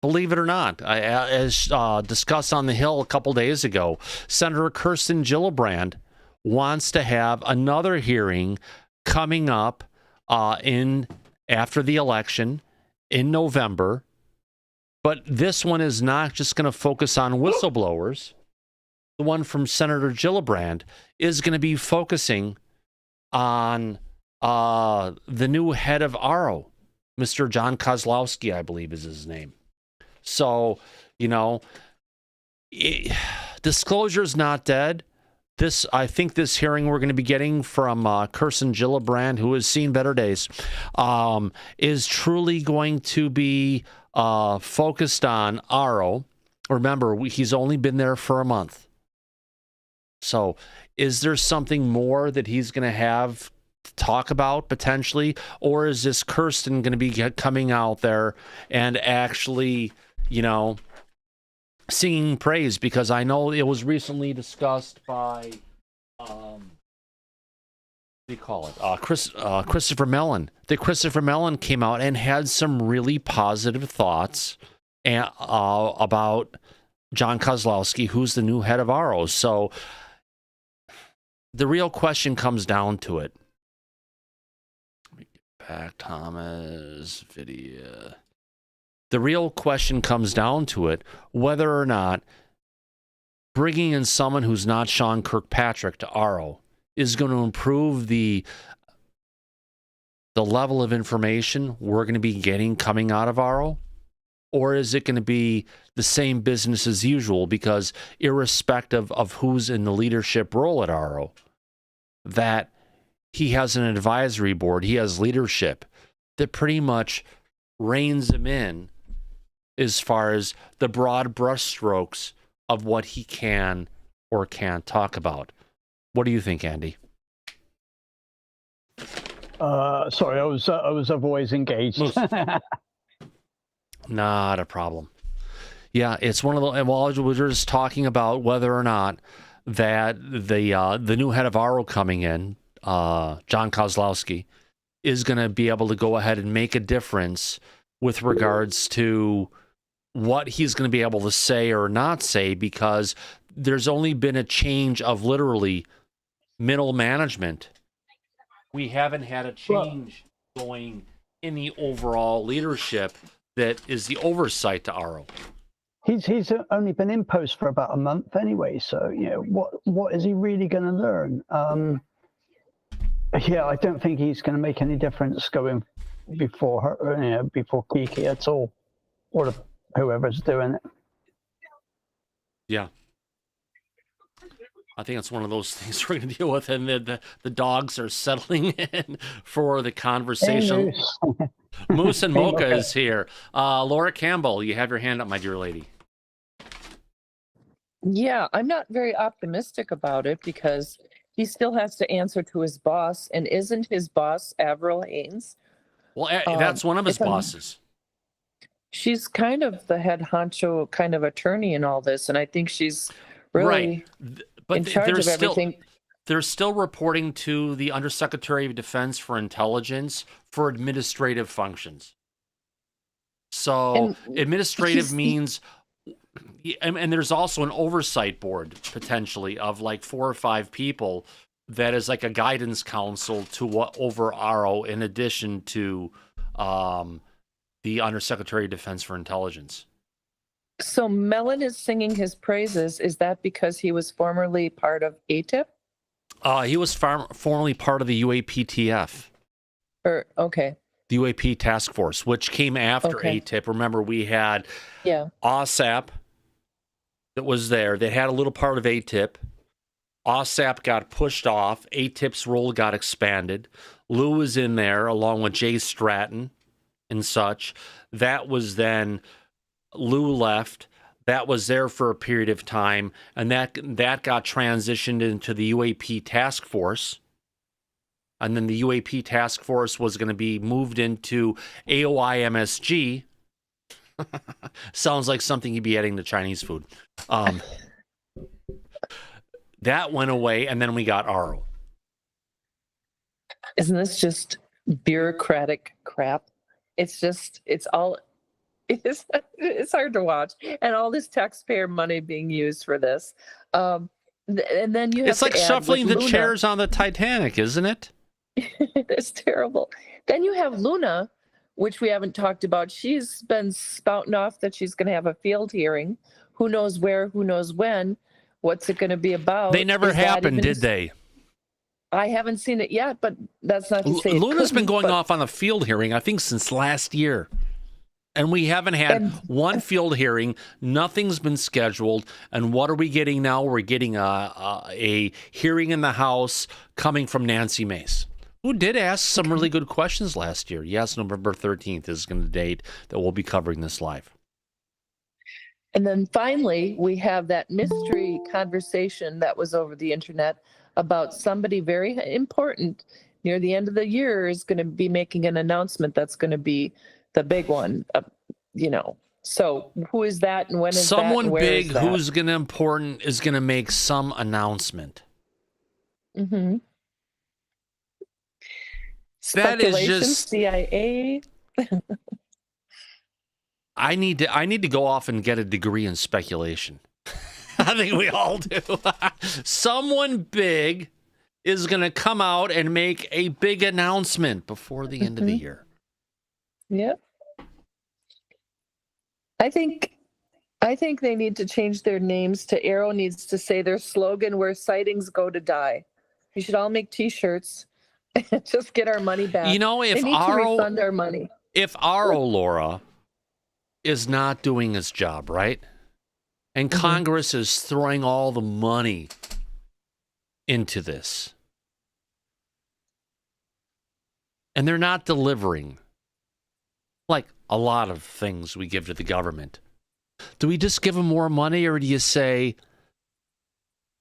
A: Believe it or not, as discussed on the Hill a couple days ago, Senator Kirsten Gillbrand wants to have another hearing coming up after the election in November. But this one is not just going to focus on whistleblowers. The one from Senator Gillibrand is going to be focusing on the new head of ARO, Mr. John Kozlowski, I believe is his name. So, disclosure is not dead. I think this hearing we're going to be getting from Kirsten Gillibrand, who has seen better days, is truly going to be focused on ARO. Remember, he's only been there for a month. So is there something more that he's going to have to talk about potentially? Or is this Kirsten going to be coming out there and actually, singing praise? Because I know it was recently discussed by, what do you call it? Christopher Mellon. That Christopher Mellon came out and had some really positive thoughts about John Kozlowski, who's the new head of ARO. So the real question comes down to it. Let me get back, Thomas, video. The real question comes down to it, whether or not bringing in someone who's not Sean Kirkpatrick to ARO is going to improve the level of information we're going to be getting coming out of ARO, or is it going to be the same business as usual? Because irrespective of who's in the leadership role at ARO, that he has an advisory board, he has leadership that pretty much reins him in as far as the broad brushstrokes of what he can or can't talk about. What do you think, Andy?
B: Sorry, I was otherwise engaged.
A: Not a problem. Yeah, it's one of the. Well, we're just talking about whether or not that the new head of ARO coming in, John Kozlowski, is going to be able to go ahead and make a difference with regards to what he's going to be able to say or not say, because there's only been a change of literally middle management. We haven't had a change going in the overall leadership that is the oversight to ARO.
B: He's only been in post for about a month anyway, so what is he really going to learn? I don't think he's going to make any difference going before her, before Kiki at all, or whoever's doing it.
A: Yeah, I think it's one of those things we're going to deal with, and the dogs are settling in for the conversation.
B: Hey,
A: Moose and Mocha is here. Laura Campbell, you have your hand up, my dear lady.
D: Yeah, I'm not very optimistic about it because he still has to answer to his boss, and isn't his boss Avril Haines?
A: Well, that's one of his bosses.
D: She's kind of the head honcho kind of attorney in all this, and I think she's really in charge of everything.
A: They're still reporting to the Undersecretary of Defense for Intelligence for administrative functions. So administrative means, and there's also an oversight board potentially of like 4 or 5 people that is like a guidance council to what over ARO in addition to the Undersecretary of Defense for Intelligence.
D: So Mellon is singing his praises. Is that because he was formerly part of ATIP?
A: He was formerly part of the UAPTF.
D: Okay.
A: The UAP task force, which came after ATIP. Remember, we had OSAP that was there. They had a little part of ATIP. OSAP got pushed off. ATIP's role got expanded. Lou was in there along with Jay Stratton and such. That was then Lou left. That was there for a period of time, and that got transitioned into the UAP task force. And then the UAP task force was going to be moved into AOI MSG. Sounds like something you'd be adding to Chinese food. That went away, and then we got RO.
D: Isn't this just bureaucratic crap? It's hard to watch, and all this taxpayer money being used for this. And then you have
A: it's like
D: to add
A: shuffling the
D: Luna.
A: chairs on the Titanic, isn't it?
D: It's terrible. Then you have Luna, which we haven't talked about. She's been spouting off that she's going to have a field hearing. Who knows where, who knows when, what's it going to be about?
A: They never happened, did they?
D: I haven't seen it yet, but that's not to say it
A: Luna's been
D: couldn't,
A: going
D: but-
A: off on a field hearing, I think, since last year. And we haven't had one field hearing. Nothing's been scheduled. And what are we getting now? We're getting a hearing in the House coming from Nancy Mace, who did ask some really good questions last year. Yes, November 13th is going to date that we'll be covering this live.
D: And then finally, we have that mystery conversation that was over the internet about somebody very important near the end of the year is going to be making an announcement that's going to be the big one, So who is that and when is
A: Someone
D: that? Someone
A: big who's going to important is going to make some announcement.
D: Mm-hmm.
A: That is just
D: CIA.
A: I need to go off and get a degree in speculation. I think we all do. Someone big is going to come out and make a big announcement before the end of the year.
D: Yep. I think they need to change their names to Arrow needs to say their slogan where sightings go to die. We should all make t-shirts and just get our money back.
A: You know, if
D: they need to refund our money.
A: If RO, Laura, is not doing his job, right? And Congress is throwing all the money into this. And they're not delivering. Like a lot of things we give to the government. Do we just give them more money, or do you say,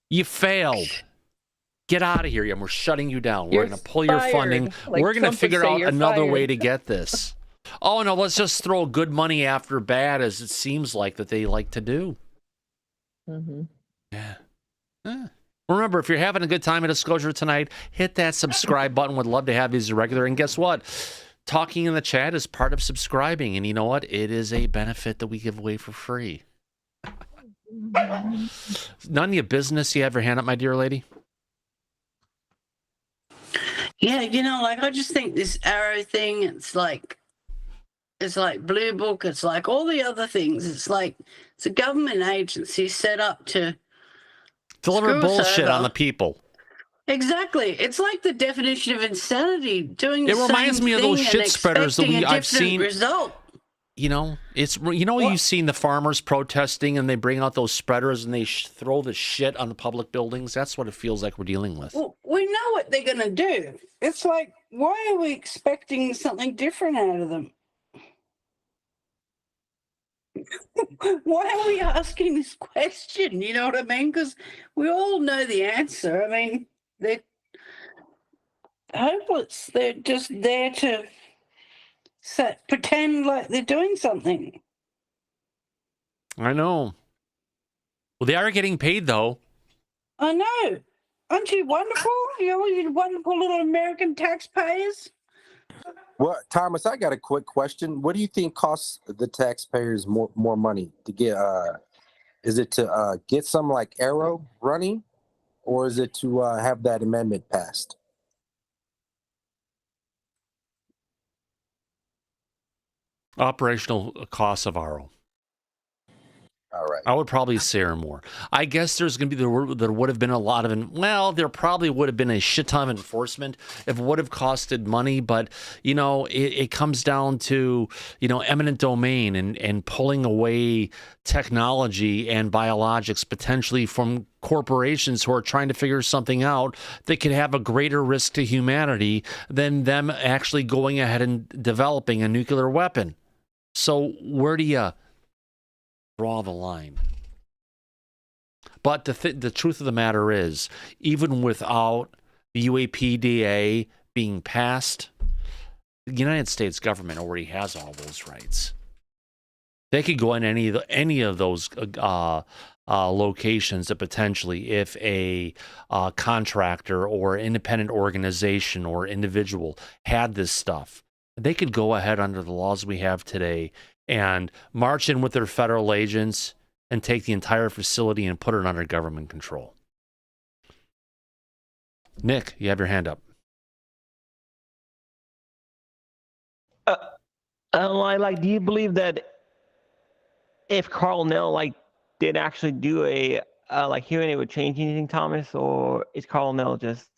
A: you failed? Get out of here, and we're shutting you down. We're going to pull your funding.
D: Like
A: we're going to figure out another
D: fired.
A: way to get this. Oh, no, let's just throw good money after bad, as it seems like that they like to do.
D: Mm-hmm.
A: Yeah. Remember, if you're having a good time at Disclosure tonight, hit that subscribe button. Would love to have you as a regular. And guess what? Talking in the chat is part of subscribing. And you know what? It is a benefit that we give away for free. None of your business you have your hand up, my dear lady?
G: Yeah, I just think this Arrow thing, it's like Blue Book, it's like all the other things. It's like it's a government agency set up to
A: deliver bullshit on the people.
G: Exactly. It's like the definition of insanity. Doing
A: it reminds me of those shit spreaders that I've seen.
G: Result.
A: You've seen the farmers protesting and they bring out those spreaders and they throw the shit on the public buildings. That's what it feels like we're dealing with.
G: Well, we know what they're going to do. It's like, why are we expecting something different out of them? Why are we asking this question? You know what I mean? Because we all know the answer. I mean, they're hopeless. They're just there to pretend like they're doing something.
A: I know. Well, they are getting paid, though.
G: I know. Aren't you wonderful? You wonderful little American taxpayers.
M: Well, Thomas, I got a quick question. What do you think costs the taxpayers more money to get? Is it to get some like Arrow running, or is it to have that amendment passed?
A: Operational costs of RO.
M: All right.
A: I would probably say or more. I guess there would have been a lot of, there probably would have been a shit ton of enforcement if it would have costed money. But, it comes down to, eminent domain and pulling away technology and biologics potentially from corporations who are trying to figure something out that could have a greater risk to humanity than them actually going ahead and developing a nuclear weapon. So where do you Draw the line. But the truth of the matter is, even without the UAPDA being passed, the United States government already has all those rights. They could go in any of those locations that potentially, if a contractor or independent organization or individual had this stuff, they could go ahead under the laws we have today and march in with their federal agents and take the entire facility and put it under government control. Nick, you have your hand up.
J: Do you believe that if Carl Nell did actually do a hearing, it would change anything, Thomas, or is Carl Nell just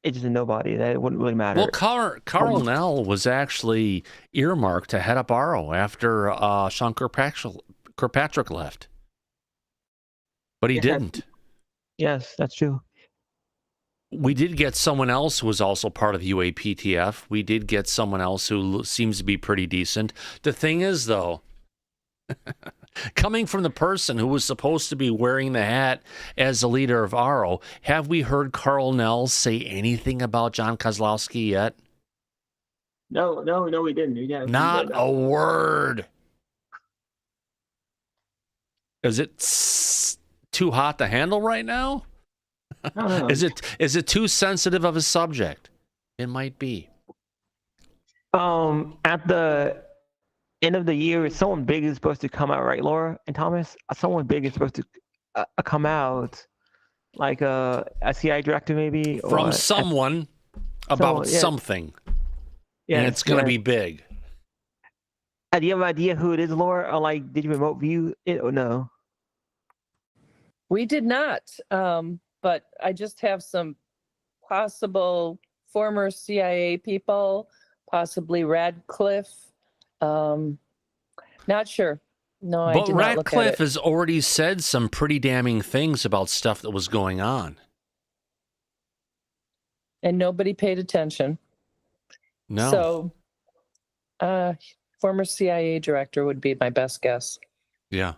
J: it's just a nobody that it wouldn't really matter?
A: Well, Carl Nell was actually earmarked to head up RO after Sean Kirkpatrick left, but he didn't.
J: Yes, that's true.
A: We did get someone else who was also part of the UAPTF. We did get someone else who seems to be pretty decent. The thing is, though, coming from the person who was supposed to be wearing the hat as the leader of RO, have we heard Carl Nell say anything about John Kozlowski yet?
J: No, we didn't. Yeah,
A: not a word. Is it too hot to handle right now? Is it too sensitive of a subject? It might be.
J: At the end of the year, someone big is supposed to come out, right, Laura and Thomas? Someone big is supposed to come out, like a CIA director, maybe,
A: from someone about something. Yeah, and it's going to be big.
J: Do you have an idea who it is, Laura? Or did you remote view it or no?
D: We did not. But I just have some possible former CIA people, possibly Radcliffe. Not sure. No, I did not look at it.
A: But Radcliffe has already said some pretty damning things about stuff that was going on.
D: And nobody paid attention.
A: No.
D: So, former CIA director would be my best guess.
A: Yeah.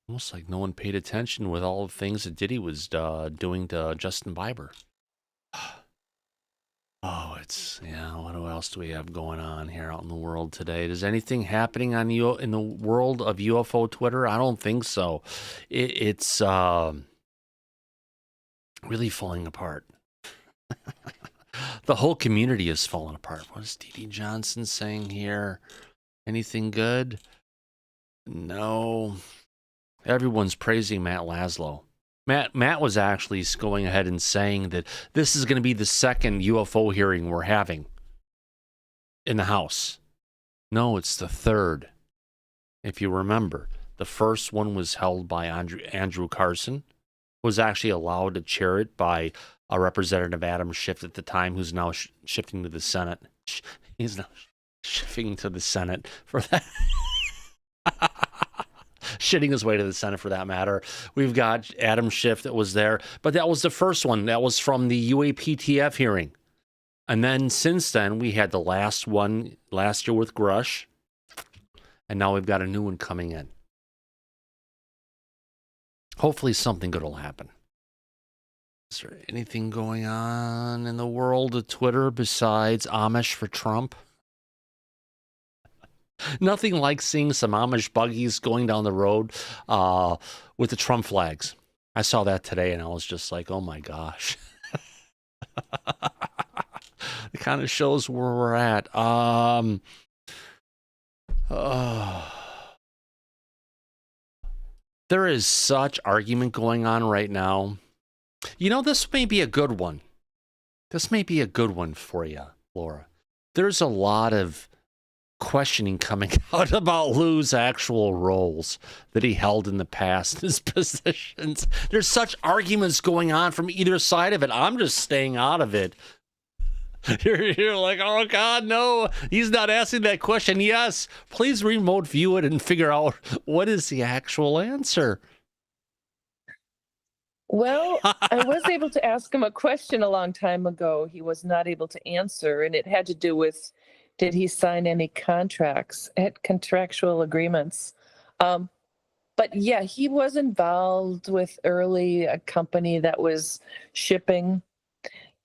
A: Almost like no one paid attention with all the things that Diddy was doing to Justin Bieber. Oh, what else do we have going on here out in the world today? Is anything happening in the world of UFO Twitter? I don't think so. It's really falling apart. The whole community is falling apart. What is D.D. Johnson saying here? Anything good? No. Everyone's praising Matt Laszlo. Matt was actually going ahead and saying that this is going to be the second UFO hearing we're having in the House. No, it's the third. If you remember, the first one was held by Andrew Carson, was actually allowed to chair it by a Representative Adam Schiff at the time, who's now shifting to the Senate. He's now shifting to the Senate for that. Shitting his way to the Senate, for that matter. We've got Adam Schiff that was there, but that was the first one. That was from the UAPTF hearing. And then since then, we had the last one last year with Grush, and now we've got a new one coming in. Hopefully something good will happen. Is there anything going on in the world of Twitter besides Amish for Trump? Nothing like seeing some Amish buggies going down the road with the Trump flags. I saw that today and I was just like, oh my gosh. It kind of shows where we're at. There is such argument going on right now. You know, this may be a good one. This may be a good one for you, Laura. There's a lot of questioning coming out about Lou's actual roles that he held in the past, his positions. There's such arguments going on from either side of it. I'm just staying out of it. You're like, oh God, no, he's not asking that question. Yes, please remote view it and figure out what is the actual answer.
D: Well, I was able to ask him a question a long time ago. He was not able to answer, and it had to do with did he sign any contractual agreements? But yeah, he was involved with a company that was shipping,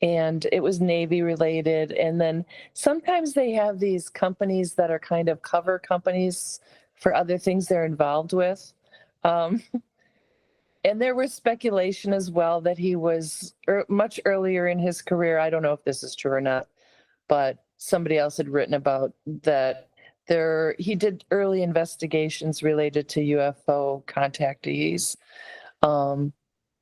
D: and it was Navy related. And then sometimes they have these companies that are kind of cover companies for other things they're involved with. And there was speculation as well that he was much earlier in his career. I don't know if this is true or not, but somebody else had written about that. He did early investigations related to UFO contactees,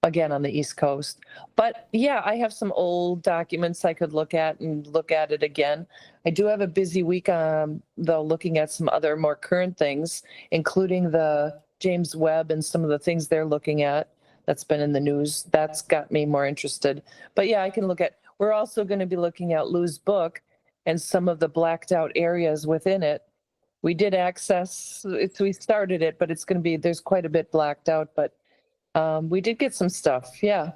D: again on the East Coast. But yeah, I have some old documents I could look at it again. I do have a busy week, though, looking at some other more current things, including the James Webb and some of the things they're looking at that's been in the news. That's got me more interested. But yeah, I can look at. We're also going to be looking at Lou's book and some of the blacked out areas within it. We did access, we started it, but there's quite a bit blacked out, but we did get some stuff. Yeah,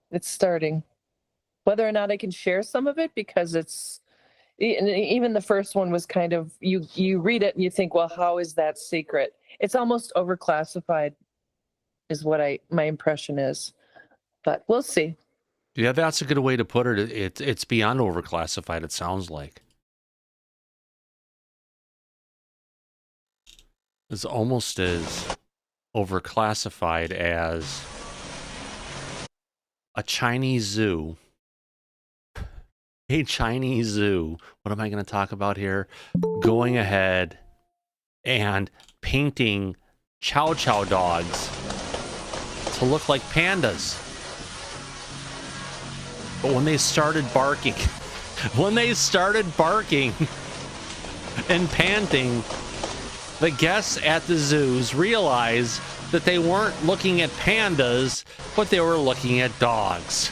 D: it's starting. Whether or not I can share some of it, because even the first one was kind of, you read it and you think, well, how is that secret? It's almost overclassified is what my impression is, but we'll see.
A: Yeah, that's a good way to put it. It's beyond overclassified, it sounds like. It's almost as overclassified as a Chinese zoo. A Chinese zoo. What am I going to talk about here? Going ahead and painting Chow Chow dogs to look like pandas. But when they started barking, and panting, the guests at the zoos realized that they weren't looking at pandas, but they were looking at dogs.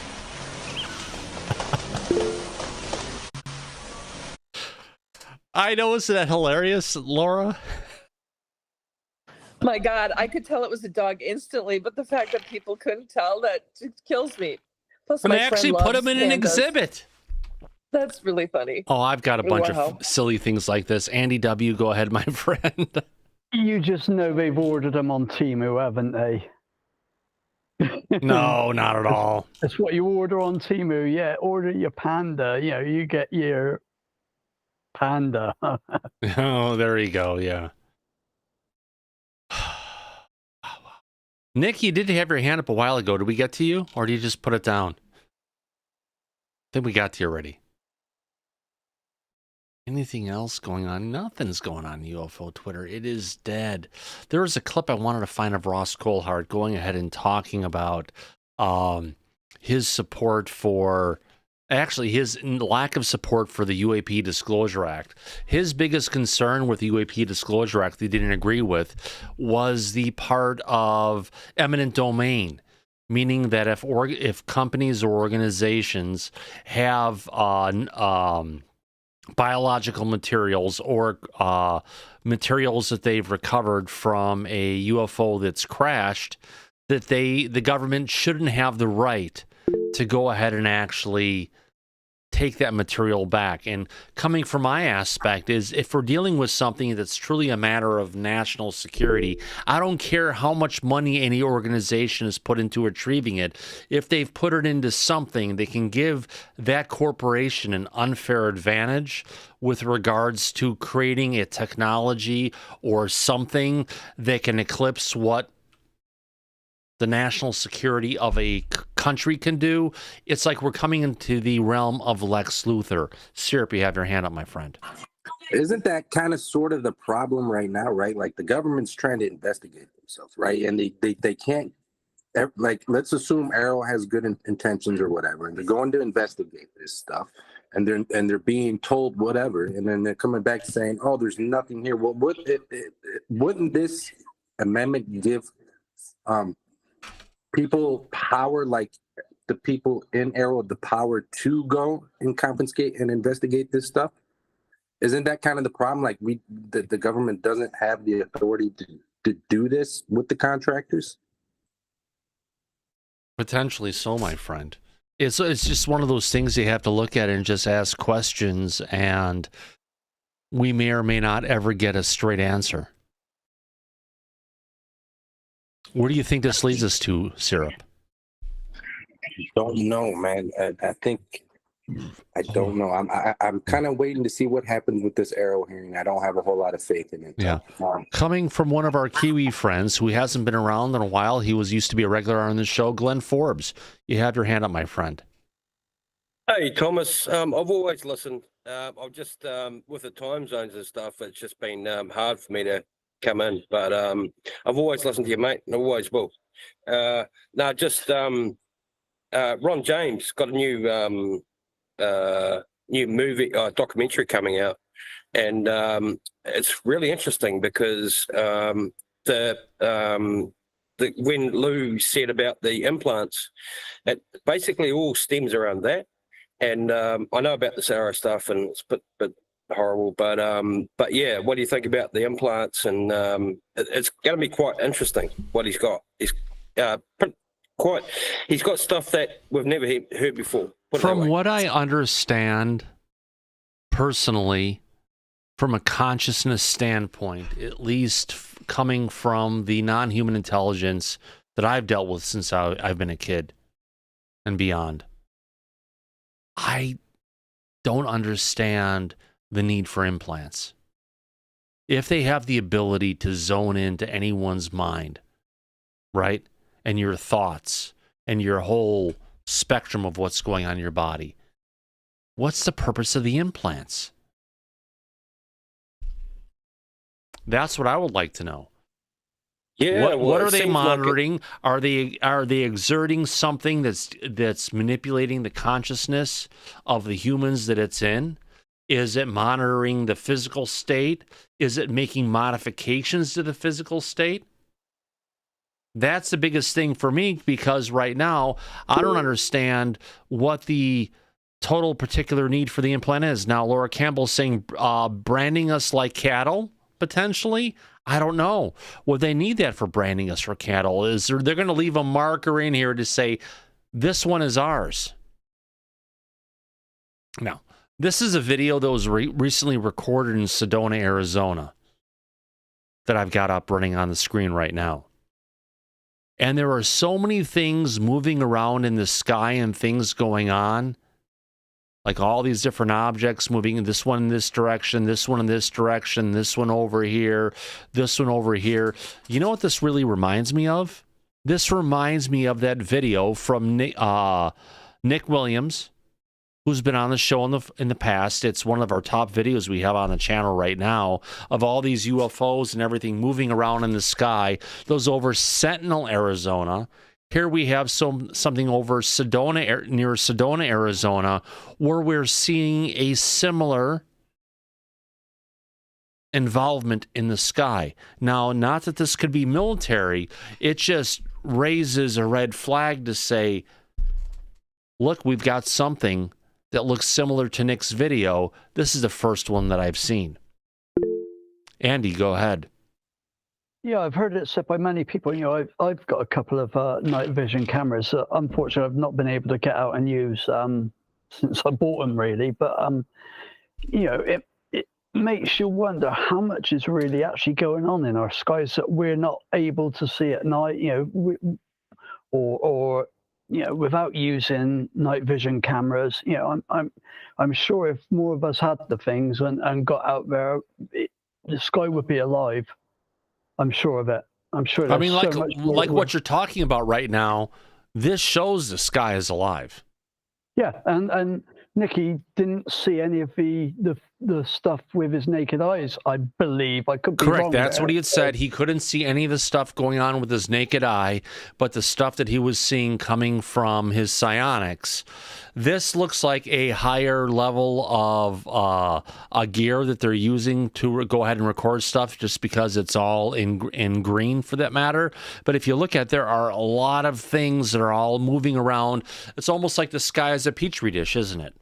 A: I know, isn't that hilarious, Laura?
D: My God, I could tell it was a dog instantly, but the fact that people couldn't tell, that kills me. Plus,
A: and they actually put them in an exhibit.
D: That's really funny.
A: Oh, I've got a bunch of silly things like this. Andy W., go ahead, my friend.
B: You just know they've ordered them on Temu, haven't they?
A: No, not at all.
B: That's what you order on Temu. Yeah, order your panda. You know, you get your panda.
A: Oh, there you go. Yeah. Nick, you did have your hand up a while ago. Did we get to you, or did you just put it down? I think we got to you already. Anything else going on? Nothing's going on UFO Twitter. It is dead. There was a clip I wanted to find of Ross Coulthart going ahead and talking about his support for, actually his lack of support for the UAP Disclosure Act. His biggest concern with the UAP Disclosure Act that he didn't agree with was the part of eminent domain. Meaning that if companies or organizations have biological materials or materials that they've recovered from a UFO that's crashed, that the government shouldn't have the right to go ahead and actually take that material back. And coming from my aspect is, if we're dealing with something that's truly a matter of national security, I don't care how much money any organization has put into retrieving it. If they've put it into something, they can give that corporation an unfair advantage with regards to creating a technology or something that can eclipse what the national security of a country can do. It's like we're coming into the realm of Lex Luthor. Syrup, you have your hand up, my friend.
M: Isn't that kind of sort of the problem right now, right? Like the government's trying to investigate themselves, right? And they can't, like, let's assume Arrow has good intentions or whatever, and they're going to investigate this stuff, and they're being told whatever, and then they're coming back saying, oh, there's nothing here. Well, wouldn't this amendment give people power, like the people in Arrow, the power to go and confiscate and investigate this stuff? Isn't that kind of the problem? Like the government doesn't have the authority to do this with the contractors?
A: Potentially so, my friend. It's just one of those things you have to look at and just ask questions. And we may or may not ever get a straight answer. Where do you think this leads us to, Syrup?
M: Don't know, man. I think I don't know. I'm kind of waiting to see what happens with this arrow hearing. I don't have a whole lot of faith in it.
A: Yeah. Coming from one of our Kiwi friends who hasn't been around in a while, he used to be a regular on the show, Glenn Forbes. You have your hand up, my friend.
N: Hey, Thomas. I've always listened. I've just, with the time zones and stuff, it's just been hard for me to come in. But I've always listened to you, mate, and I always will. Ron James got a new movie documentary coming out, and it's really interesting because when Lou said about the implants, it basically all stems around that. And I know about this arrow stuff, and it's a bit horrible, but yeah, what do you think about the implants? And it's going to be quite interesting what he's got. He's got stuff that we've never heard before.
A: From what I understand, personally, from a consciousness standpoint, at least coming from the non-human intelligence that I've dealt with since I've been a kid and beyond, I don't understand the need for implants. If they have the ability to zone into anyone's mind, right, and your thoughts and your whole spectrum of what's going on in your body, what's the purpose of the implants? That's what I would like to know.
N: Yeah,
A: what are they monitoring? Are they exerting something that's manipulating the consciousness of the humans that it's in? Is it monitoring the physical state? Is it making modifications to the physical state? That's the biggest thing for me, because right now I don't understand what the total particular need for the implant is. Now, Laura Campbell's saying branding us like cattle, potentially. I don't know. Would they need that for branding us for cattle? They're going to leave a marker in here to say, this one is ours. Now, this is a video that was recently recorded in Sedona, Arizona, that I've got up running on the screen right now. And there are so many things moving around in the sky and things going on, like all these different objects moving, this one in this direction, this one in this direction, this one over here, this one over here. You know what this really reminds me of? This reminds me of that video from Nick Williams, who's been on the show in the past. It's one of our top videos we have on the channel right now of all these UFOs and everything moving around in the sky. Those over Sentinel, Arizona. Here we have something over Sedona, near Sedona, Arizona, where we're seeing a similar involvement in the sky. Now, not that this could be military, it just raises a red flag to say, look, we've got something that looks similar to Nick's video. This is the first one that I've seen. Andy, go ahead.
B: Yeah, I've heard it said by many people. You know, I've got a couple of night vision cameras that unfortunately I've not been able to get out and use since I bought them, really. But you know, it makes you wonder how much is really actually going on in our skies that we're not able to see at night. You know, or you know, without using night vision cameras. You know, I'm sure if more of us had the things and got out there, the sky would be alive. I'm sure of it. I'm sure.
A: I mean, like what you're talking about right now, this shows the sky is alive.
B: Yeah, and Nicky didn't see any of the stuff with his naked eyes, I believe. I could be
A: correct.
B: wrong
A: That's
B: there.
A: what he had said. He couldn't see any of the stuff going on with his naked eye, but the stuff that he was seeing coming from his psionics. This looks like a higher level of a gear that they're using to go ahead and record stuff, just because it's all in green for that matter. But if you look at, there are a lot of things that are all moving around. It's almost like the sky is a petri dish, isn't it?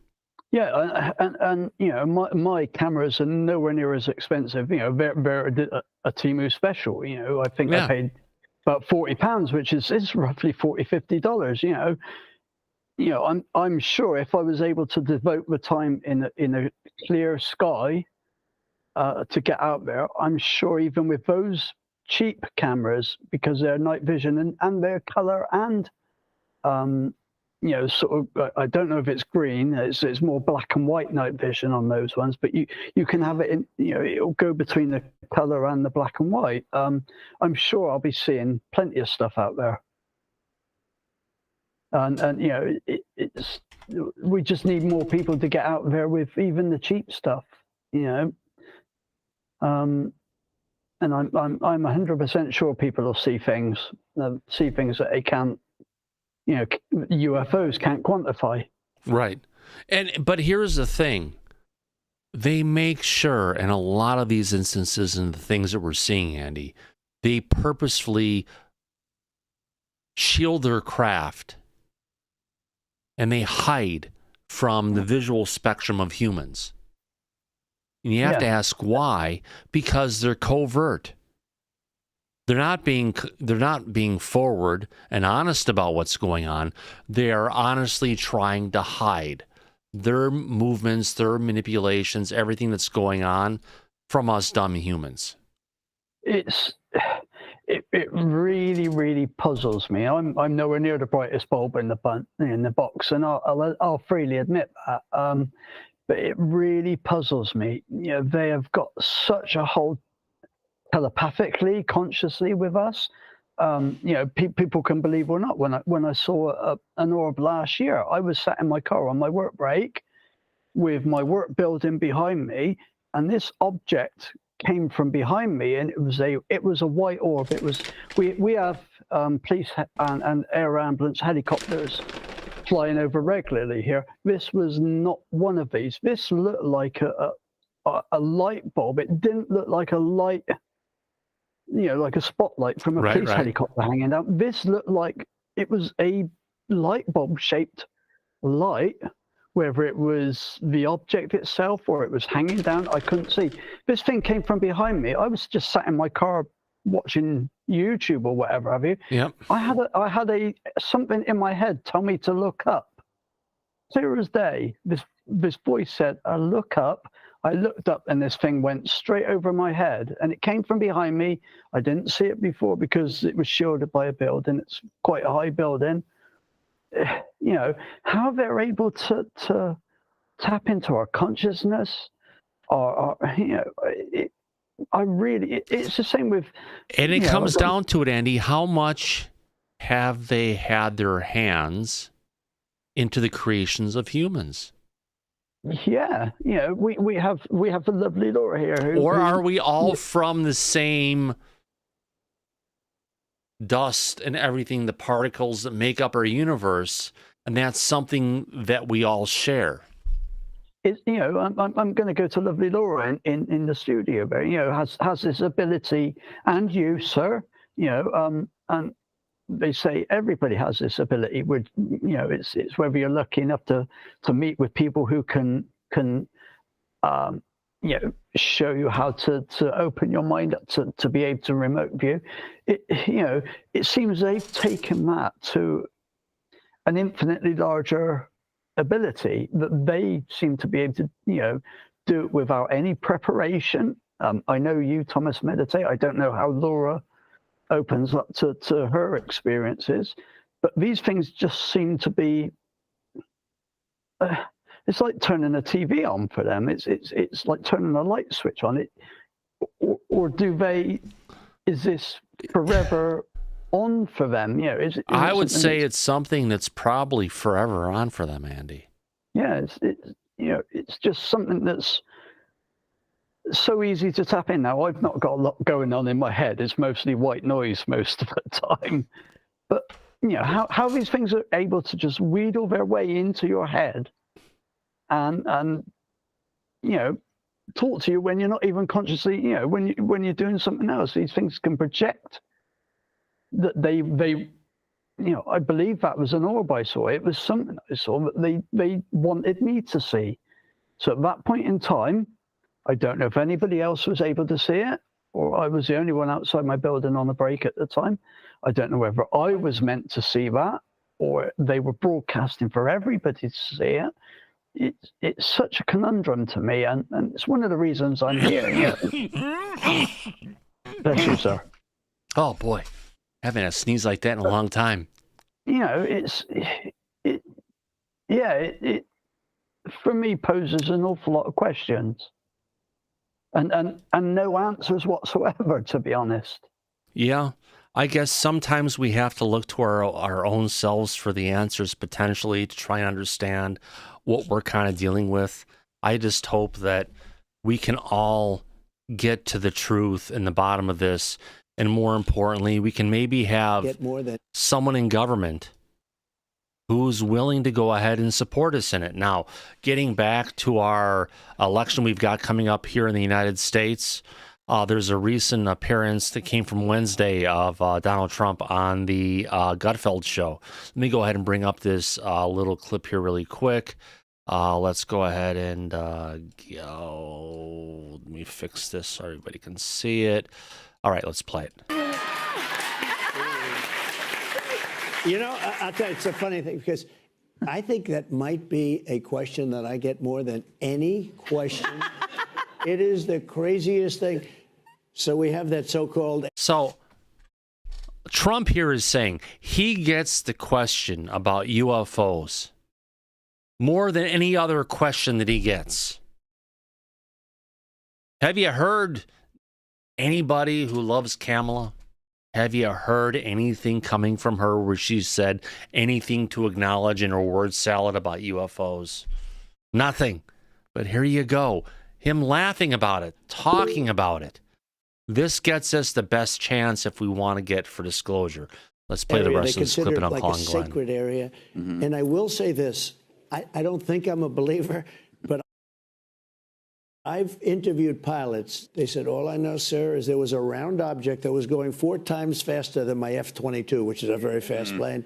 B: Yeah, and you know, my cameras are nowhere near as expensive. You know, they're a Temu special. You know, I think I paid about £40, which is roughly $50. You know, I'm sure if I was able to devote the time in a clear sky to get out there. I'm sure even with those cheap cameras, because they're night vision and they're color and sort of, I don't know if it's green. It's more black and white night vision on those ones, but you can have it in, it'll go between the color and the black and white. I'm sure I'll be seeing plenty of stuff out there. And we just need more people to get out there with even the cheap stuff, And I'm 100% sure people will see things that they can't, UFOs can't quantify.
A: Right. But here's the thing. They make sure, in a lot of these instances and the things that we're seeing, Andy, they purposefully shield their craft and they hide from the visual spectrum of humans. And you have to ask why, because they're covert. They're not being forward and honest about what's going on. They are honestly trying to hide their movements, their manipulations, everything that's going on from us dumb humans.
B: It really, really puzzles me. I'm nowhere near the brightest bulb in the box, and I'll freely admit that. But it really puzzles me. They have got such a hold telepathically, consciously with us. People can believe or not. When I saw an orb last year, I was sat in my car on my work break with my work building behind me, and this object came from behind me, and it was a white orb. It was we have police and air ambulance helicopters flying over regularly here. This was not one of these. This looked like a light bulb. It didn't look like a light, like a spotlight from a police helicopter hanging down. This looked like it was a light bulb shaped light. Whether it was the object itself or it was hanging down, I couldn't see. This thing came from behind me. I was just sat in my car watching YouTube or whatever have you.
A: Yep.
B: I had something in my head tell me to look up. Clear as day. This voice said, "Look up." I looked up and this thing went straight over my head, and it came from behind me. I didn't see it before because it was shielded by a building. It's quite a high building. How they're able to tap into our consciousness, it's the same with.
A: And it comes down to it, Andy. How much have they had their hands into the creations of humans?
B: Yeah, we have a lovely Laura here.
A: Or are we all from the same dust and everything, the particles that make up our universe, and that's something that we all share?
B: I'm going to go to lovely Laura in the studio there. Has this ability, and you, sir. And they say everybody has this ability. With it's whether you're lucky enough to meet with people who can show you how to open your mind up to be able to remote view. It seems they've taken that to an infinitely larger ability that they seem to be able to do it without any preparation. I know you, Thomas, meditate. I don't know how Laura opens up to her experiences, but these things just seem to be it's like turning a TV on for them. It's like turning a light switch on. Or is this forever on for them?
A: I would say it's something that's probably forever on for them, Andy.
B: Yeah, it's just something that's so easy to tap in. Now, I've not got a lot going on in my head. It's mostly white noise most of the time. But how these things are able to just wheedle their way into your head and talk to you when you're not even consciously, when you're doing something else. These things can project that they I believe that was an orb I saw. It was something I saw that they wanted me to see. So at that point in time, I don't know if anybody else was able to see it, or I was the only one outside my building on a break at the time. I don't know whether I was meant to see that, or they were broadcasting for everybody to see it, it's such a conundrum to me, and it's one of the reasons I'm here. Bless you, sir.
A: Oh boy, haven't had a sneeze like that in a long time.
B: You know, it for me poses an awful lot of questions, and no answers whatsoever, to be honest.
A: Yeah, I guess sometimes we have to look to our own selves for the answers, potentially, to try and understand what we're kind of dealing with. I just hope that we can all get to the truth in the bottom of this, and more importantly, we can maybe have someone in government who's willing to go ahead and support us in it. Now, getting back to our election we've got coming up here in the United States, there's a recent appearance that came from Wednesday of Donald Trump on the Gutfeld show. Let me go ahead and bring up this little clip here really quick. Let's go ahead and go. Let me fix this so everybody can see it. All right, let's play it.
O: You know, I'll tell you, it's a funny thing, because I think that might be a question that I get more than any question. It is the craziest thing. So we have that so-called...
A: So Trump here is saying he gets the question about UFOs more than any other question that he gets. Have you heard anybody who loves Kamala? Have you heard anything coming from her where she said anything to acknowledge in her word salad about UFOs? Nothing. But here you go. Him laughing about it, talking about it. This gets us the best chance if we want to get for disclosure. Let's play the rest of this clip and I'm
O: like
A: calling
O: a
A: Glenn.
O: sacred area. And I will say this. I don't think I'm a believer, but I've interviewed pilots. They said, all I know, sir, is there was a round object that was going 4 times faster than my F-22, which is a very fast plane.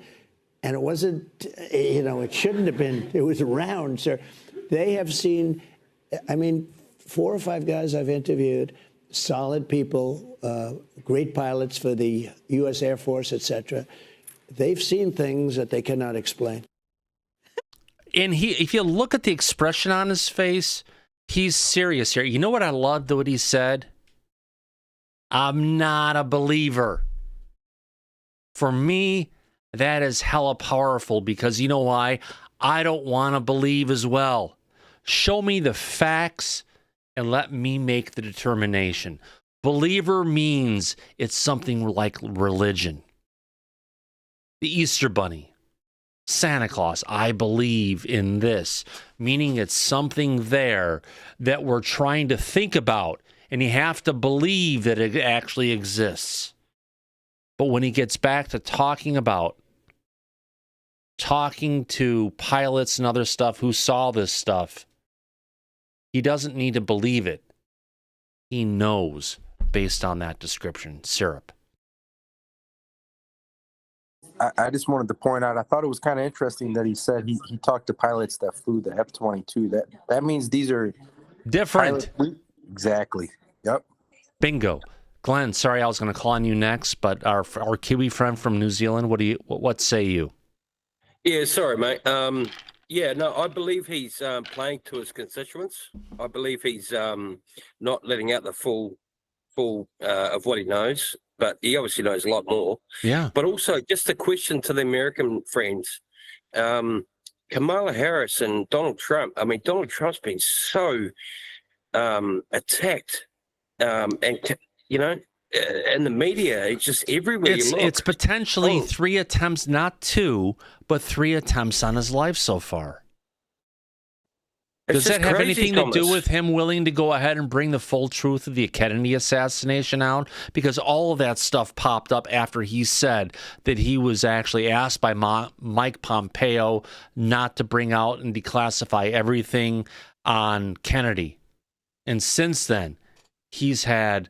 O: And it wasn't, you know, it shouldn't have been. It was round, sir. They have seen, I mean, 4 or 5 guys I've interviewed, solid people, great pilots for the U.S. Air Force, etc. They've seen things that they cannot explain.
A: And if you look at the expression on his face, he's serious here. You know what I loved what he said? I'm not a believer. For me, that is hella powerful, because you know why? I don't want to believe as well. Show me the facts and let me make the determination. Believer means it's something like religion. The Easter Bunny, Santa Claus, I believe in this, meaning it's something there that we're trying to think about, and you have to believe that it actually exists. But when he gets back to talking to pilots and other stuff who saw this stuff, he doesn't need to believe it. He knows based on that description. Syrup.
M: I just wanted to point out, I thought it was kind of interesting that he said he talked to pilots that flew the F-22. That means these are
A: different.
M: Exactly. Yep.
A: Bingo. Glenn, sorry I was going to call on you next, but our Kiwi friend from New Zealand, what say you?
N: Yeah, sorry, mate. Yeah, no, I believe he's playing to his constituents. I believe he's not letting out the full of what he knows, but he obviously knows a lot more.
A: Yeah.
N: But also, just a question to the American friends. Kamala Harris and Donald Trump. I mean, Donald Trump's been so attacked, and you know, in the media, it's just everywhere you look.
A: It's potentially 3 attempts, not 2, but 3 attempts on his life so far. Does that have anything to do with him willing to go ahead and bring the full truth of the Kennedy assassination out? Because all of that stuff popped up after he said that he was actually asked by Mike Pompeo not to bring out and declassify everything on Kennedy. And since then, he's had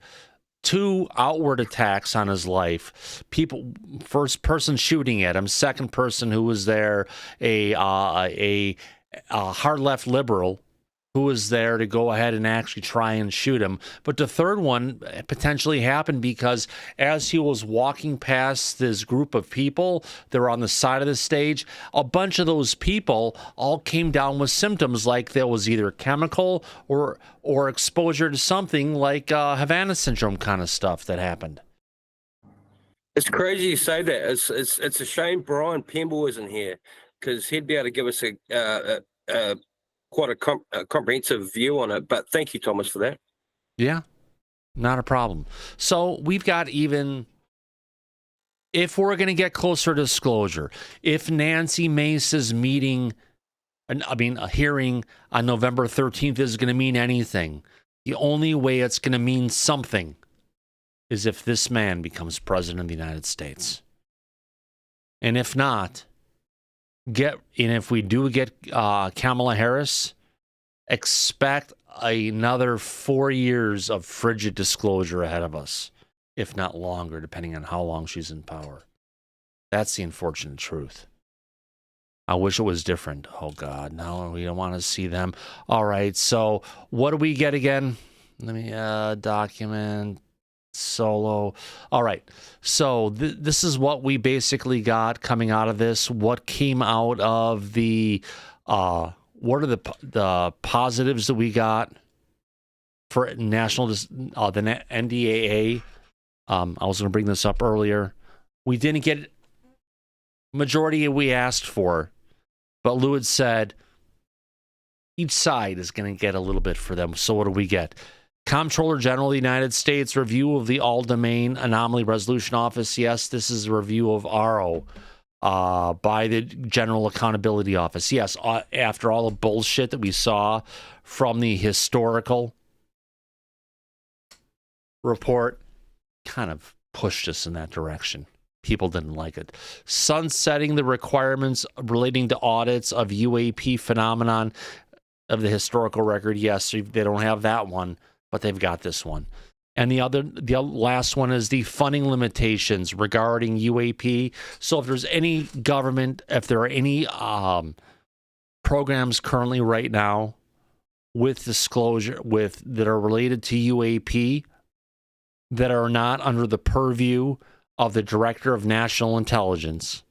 A: 2 outward attacks on his life. People, first person shooting at him, second person who was there, a hard left liberal who was there to go ahead and actually try and shoot him. But the third one potentially happened because as he was walking past this group of people that were on the side of the stage, a bunch of those people all came down with symptoms like there was either chemical or exposure to something like Havana syndrome kind of stuff that happened.
N: It's crazy you say that. It's a shame Brian Pemble isn't here, because he'd be able to give us quite a comprehensive view on it. But thank you, Thomas, for that.
A: Yeah, not a problem. So we've got, even if we're going to get closer to disclosure, if Nancy Mace's meeting, a hearing on November 13th is going to mean anything, the only way it's going to mean something is if this man becomes president of the United States. And if not, if we do get Kamala Harris, expect another 4 years of frigid disclosure ahead of us, if not longer, depending on how long she's in power. That's the unfortunate truth. I wish it was different. Oh, God, no, we don't want to see them. All right, so what do we get again? Let me document. Solo. All right. So this is what we basically got coming out of this. What came out of the what are the positives that we got for the NDAA? I was going to bring this up earlier. We didn't get majority we asked for, but Lou had said each side is going to get a little bit for them. So what do we get? Comptroller General of the United States review of the All-Domain Anomaly Resolution Office. Yes, this is a review of RO by the General Accountability Office. Yes, after all the bullshit that we saw from the historical report, kind of pushed us in that direction. People didn't like it. Sunsetting the requirements relating to audits of UAP phenomenon of the historical record. Yes, they don't have that one, but they've got this one. And the last one is the funding limitations regarding UAP. So if there's any government, if there are any programs currently right now with disclosure that are related to UAP that are not under the purview of the Director of National Intelligence,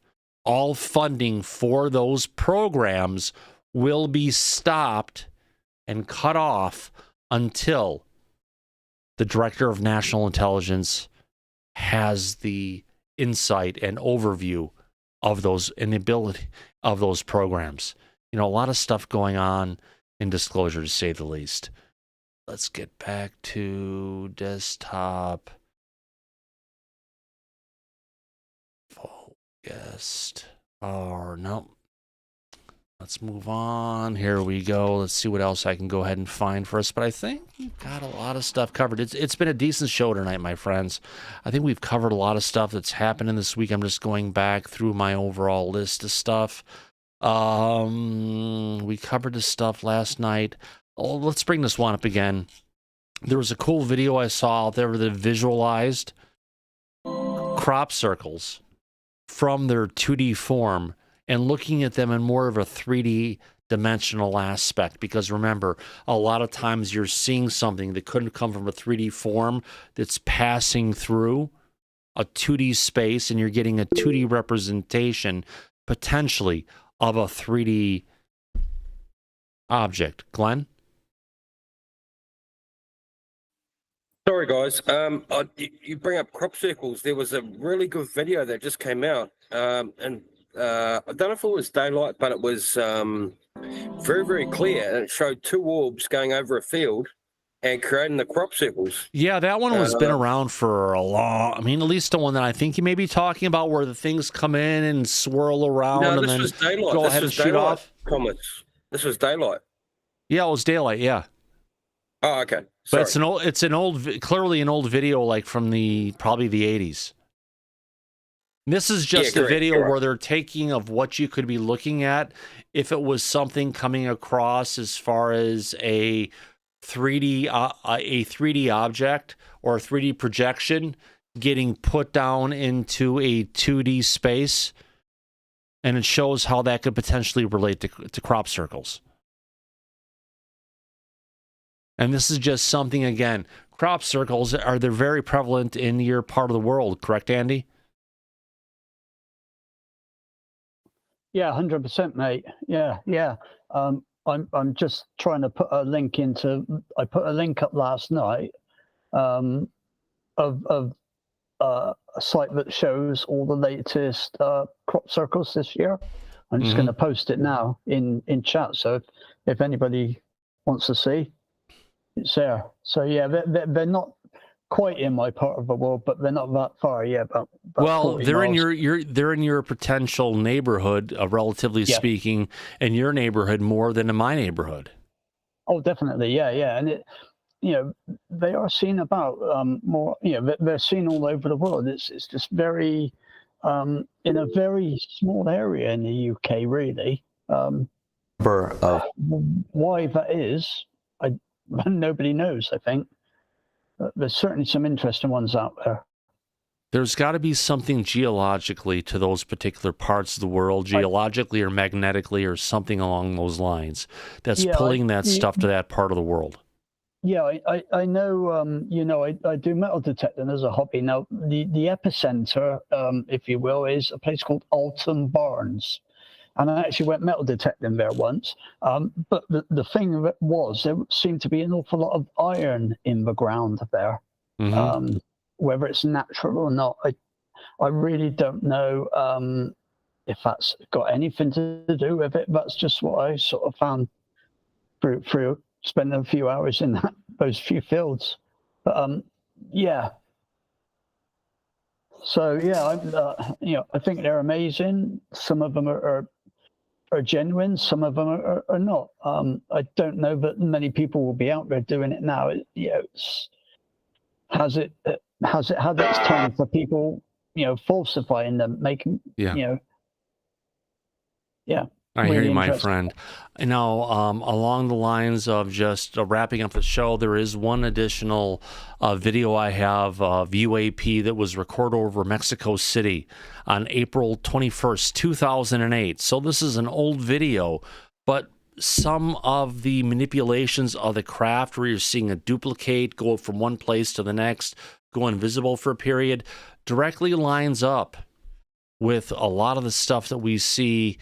A: all funding for those programs will be stopped and cut off until the Director of National Intelligence has the insight and overview of those and the ability of those programs. You know, a lot of stuff going on in disclosure, to say the least. Let's get back to desktop. Focused. Or no. Let's move on. Here we go. Let's see what else I can go ahead and find for us. But I think we've got a lot of stuff covered. It's been a decent show tonight, my friends. I think we've covered a lot of stuff that's happening this week. I'm just going back through my overall list of stuff. We covered this stuff last night. Oh, let's bring this one up again. There was a cool video I saw out there that visualized crop circles from their 2D form and looking at them in more of a 3D dimensional aspect. Because remember, a lot of times you're seeing something that couldn't come from a 3D form that's passing through a 2D space, and you're getting a 2D representation, potentially, of a 3D object. Glenn?
N: Sorry, guys. You bring up crop circles. There was a really good video that just came out, and I don't know if it was daylight, but it was very, very clear, and it showed two orbs going over a field and creating the crop circles.
A: Yeah, that one has been around for a long... I mean, at least the one that I think you may be talking about, where the things come in and swirl around and then go ahead and shoot off.
N: Comments. This was daylight.
A: Yeah, it was daylight, yeah.
N: Oh, okay.
A: Sorry. But it's an old, clearly an old video, like from probably the 80s. This is just a video where they're taking of what you could be looking at if it was something coming across as far as a 3D object or a 3D projection getting put down into a 2D space, and it shows how that could potentially relate to crop circles. And this is just something, again, crop circles, they're very prevalent in your part of the world, correct, Andy?
B: Yeah, 100%, mate. Yeah. I'm just trying to put a link into. I put a link up last night of a site that shows all the latest crop circles this year. I'm just going to post it now in chat. So if anybody wants to see, it's there. So yeah, they're not quite in my part of the world, but they're not that far. Yeah, about
A: well,
B: 40
A: they're
B: miles.
A: in they're in your potential neighborhood, relatively speaking, in your neighborhood more than in my neighborhood.
B: Oh, definitely, yeah, and they are seen about more. They're seen all over the world. It's just very in a very small area in the UK, really. Why that is, nobody knows. I think. There's certainly some interesting ones out there.
A: There's got to be something geologically to those particular parts of the world, geologically or magnetically or something along those lines, that's pulling that stuff to that part of the world.
B: Yeah, I know, I do metal detecting as a hobby. Now, the epicenter, if you will, is a place called Alton Barnes. And I actually went metal detecting there once. But the thing that was, there seemed to be an awful lot of iron in the ground there. Whether it's natural or not, I really don't know if that's got anything to do with it. That's just what I sort of found through spending a few hours in those few fields. But yeah. So yeah, I think they're amazing. Some of them are genuine, some of them are not. I don't know that many people will be out there doing it now. Has it had its time for people, falsifying them, making, yeah.
A: I hear you, my friend. Now, along the lines of just wrapping up the show, there is one additional video I have of UAP that was recorded over Mexico City on April 21st, 2008. So this is an old video, but some of the manipulations of the craft where you're seeing a duplicate go from one place to the next, go invisible for a period, directly lines up with a lot of the stuff that we see.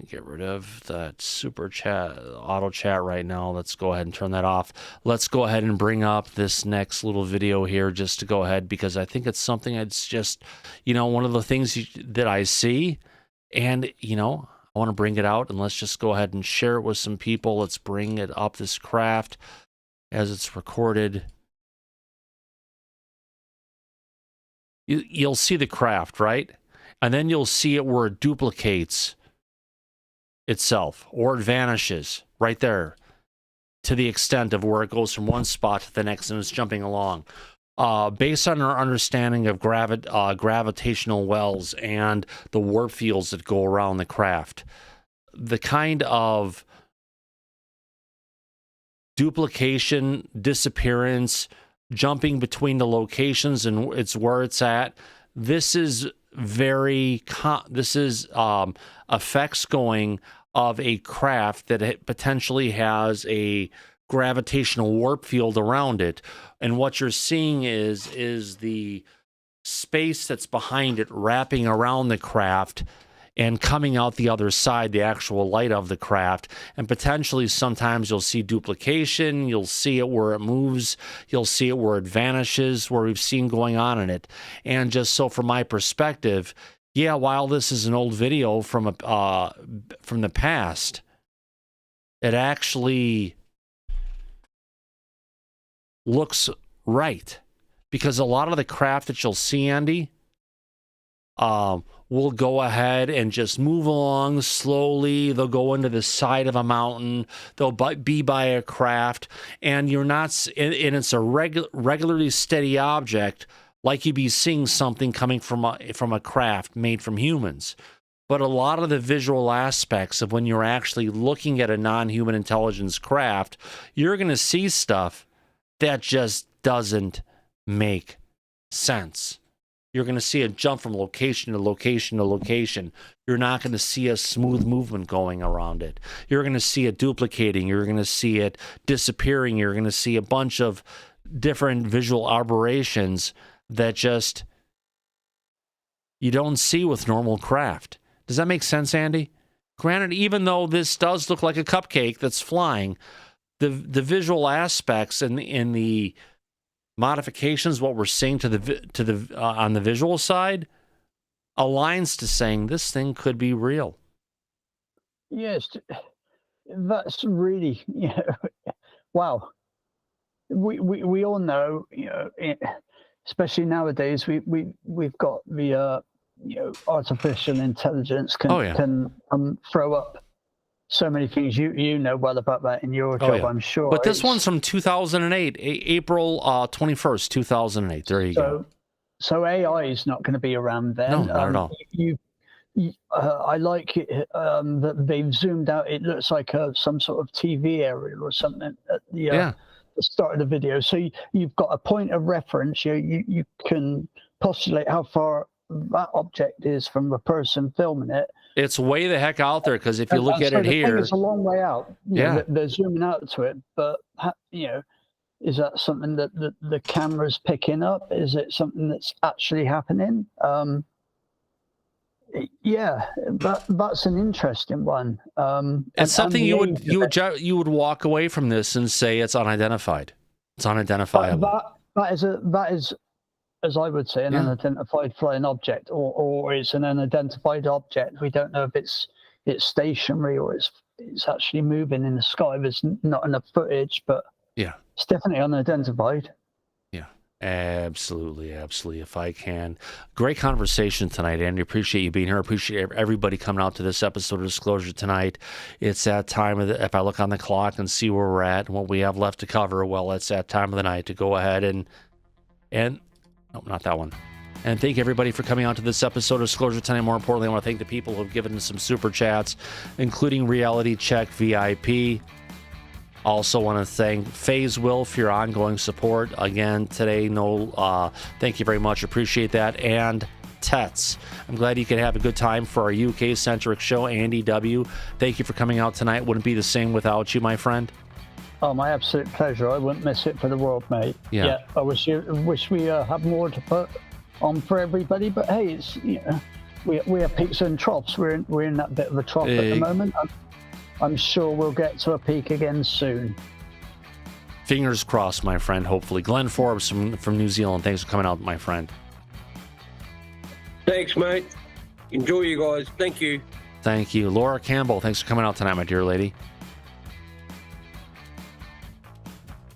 A: Get rid of that super chat, auto chat right now. Let's go ahead and turn that off. Let's go ahead and bring up this next little video here just to go ahead, because I think it's something that's just, one of the things that I see, and, I want to bring it out, and let's just go ahead and share it with some people. Let's bring it up, this craft, as it's recorded. You'll see the craft, right? And then you'll see it where it duplicates itself, or it vanishes right there to the extent of where it goes from one spot to the next and it's jumping along. Based on our understanding of gravitational wells and the warp fields that go around the craft, the kind of duplication, disappearance, jumping between the locations and it's where it's at, this is effects going of a craft that potentially has a gravitational warp field around it, and what you're seeing is the space that's behind it wrapping around the craft and coming out the other side, the actual light of the craft. And potentially sometimes you'll see duplication, you'll see it where it moves, you'll see it where it vanishes, where we've seen going on in it. And just so from my perspective, yeah, while this is an old video from the past, it actually looks right, because a lot of the craft that you'll see, Andy, will go ahead and just move along slowly. They'll go into the side of a mountain. They'll be by a craft, and you're not, and it's a regularly steady object, like you'd be seeing something coming from a craft made from humans. But a lot of the visual aspects of when you're actually looking at a non-human intelligence craft, you're going to see stuff that just doesn't make sense. You're going to see it jump from location to location to location. You're not going to see a smooth movement going around it. You're going to see it duplicating. You're going to see it disappearing. You're going to see a bunch of different visual aberrations that just you don't see with normal craft. Does that make sense, Andy? Granted, even though this does look like a cupcake that's flying, the visual aspects and the modifications, what we're seeing to the on the visual side, aligns to saying this thing could be real.
B: Yes, that's really, wow. We all know, especially nowadays, we've got the artificial intelligence can throw up so many things. You know well about that in your job, I'm sure.
A: But this one's from 2008, April 21st, 2008. There you go.
B: So AI is not going to be around then.
A: No, not at all.
B: I like it that they've zoomed out. It looks like some sort of TV aerial or something at the start of the video. So you've got a point of reference. You can postulate how far that object is from the person filming it.
A: It's way the heck out there, because if you look at it here,
B: it's a long way out. They're zooming out to it, but is that something that the camera's picking up? Is it something that's actually happening? That's an interesting one.
A: It's something you would walk away from this and say it's unidentified. It's unidentifiable.
B: That is, as I would say, an unidentified flying object, or it's an unidentified object. We don't know if it's stationary or it's actually moving in the sky. There's not enough footage, but it's definitely unidentified.
A: Absolutely. If I can. Great conversation tonight, Andy. Appreciate you being here. Appreciate everybody coming out to this episode of Disclosure tonight. It's that time of if I look on the clock and see where we're at and what we have left to cover, well, it's that time of the night to go ahead and no, not that one. And thank everybody for coming out to this episode of Disclosure tonight. More importantly, I want to thank the people who have given us some super chats, including Reality Check VIP. Also want to thank FaZe Will for your ongoing support. Again, today, thank you very much. Appreciate that. And Tets. I'm glad you could have a good time for our UK-centric show. Andy W., thank you for coming out tonight. Wouldn't be the same without you, my friend.
B: Oh, my absolute pleasure. I wouldn't miss it for the world, mate.
A: Yeah.
B: I wish we have more to put on for everybody, but hey, it's we have peaks and troughs. We're in that bit of a trough at the moment. I'm sure we'll get to a peak again soon.
A: Fingers crossed, my friend, hopefully. Glenn Forbes from New Zealand, thanks for coming out, my friend.
N: Thanks, mate. Enjoy you guys. Thank you.
A: Thank you. Laura Campbell, thanks for coming out tonight, my dear lady.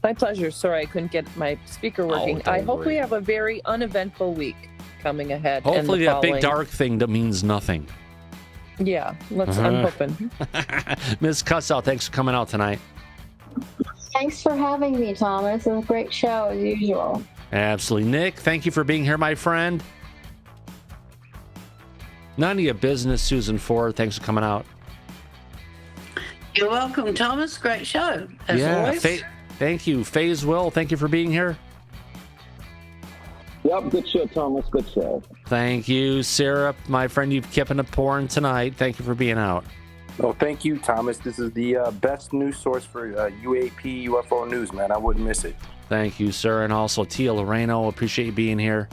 D: My pleasure. Sorry, I couldn't get my speaker working. I hope we have a very uneventful week coming ahead.
A: Hopefully that big dark thing that means nothing.
D: Yeah, I'm hoping.
A: Ms. Cussout, thanks for coming out tonight.
E: Thanks for having me, Thomas. It was a great show, as usual.
A: Absolutely. Nick, thank you for being here, my friend. None of your business, Susan Ford. Thanks for coming out.
G: You're welcome, Thomas. Great show, as always.
A: Thank you. FaZe Will, thank you for being here.
F: Yep, good show, Thomas. Good show.
A: Thank you, Sarah. My friend, you've kept it pouring tonight. Thank you for being out.
M: Oh, thank you, Thomas. This is the best news source for UAP UFO news, man. I wouldn't miss it.
A: Thank you, sir. And also, Tia Loreno, appreciate you being here.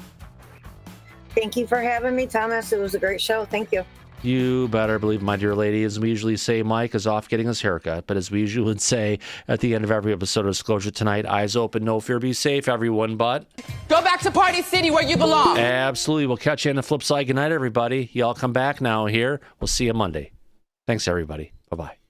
H: Thank you for having me, Thomas. It was a great show. Thank you.
A: You better believe, my dear lady, as we usually say, Mike is off getting his haircut. But as we usually would say at the end of every episode of Disclosure tonight, eyes open, no fear, be safe, everyone. But
P: go back to Party City where you belong.
A: Absolutely. We'll catch you on the flip side. Good night, everybody. Y'all come back now here. We'll see you Monday. Thanks, everybody. Bye-bye.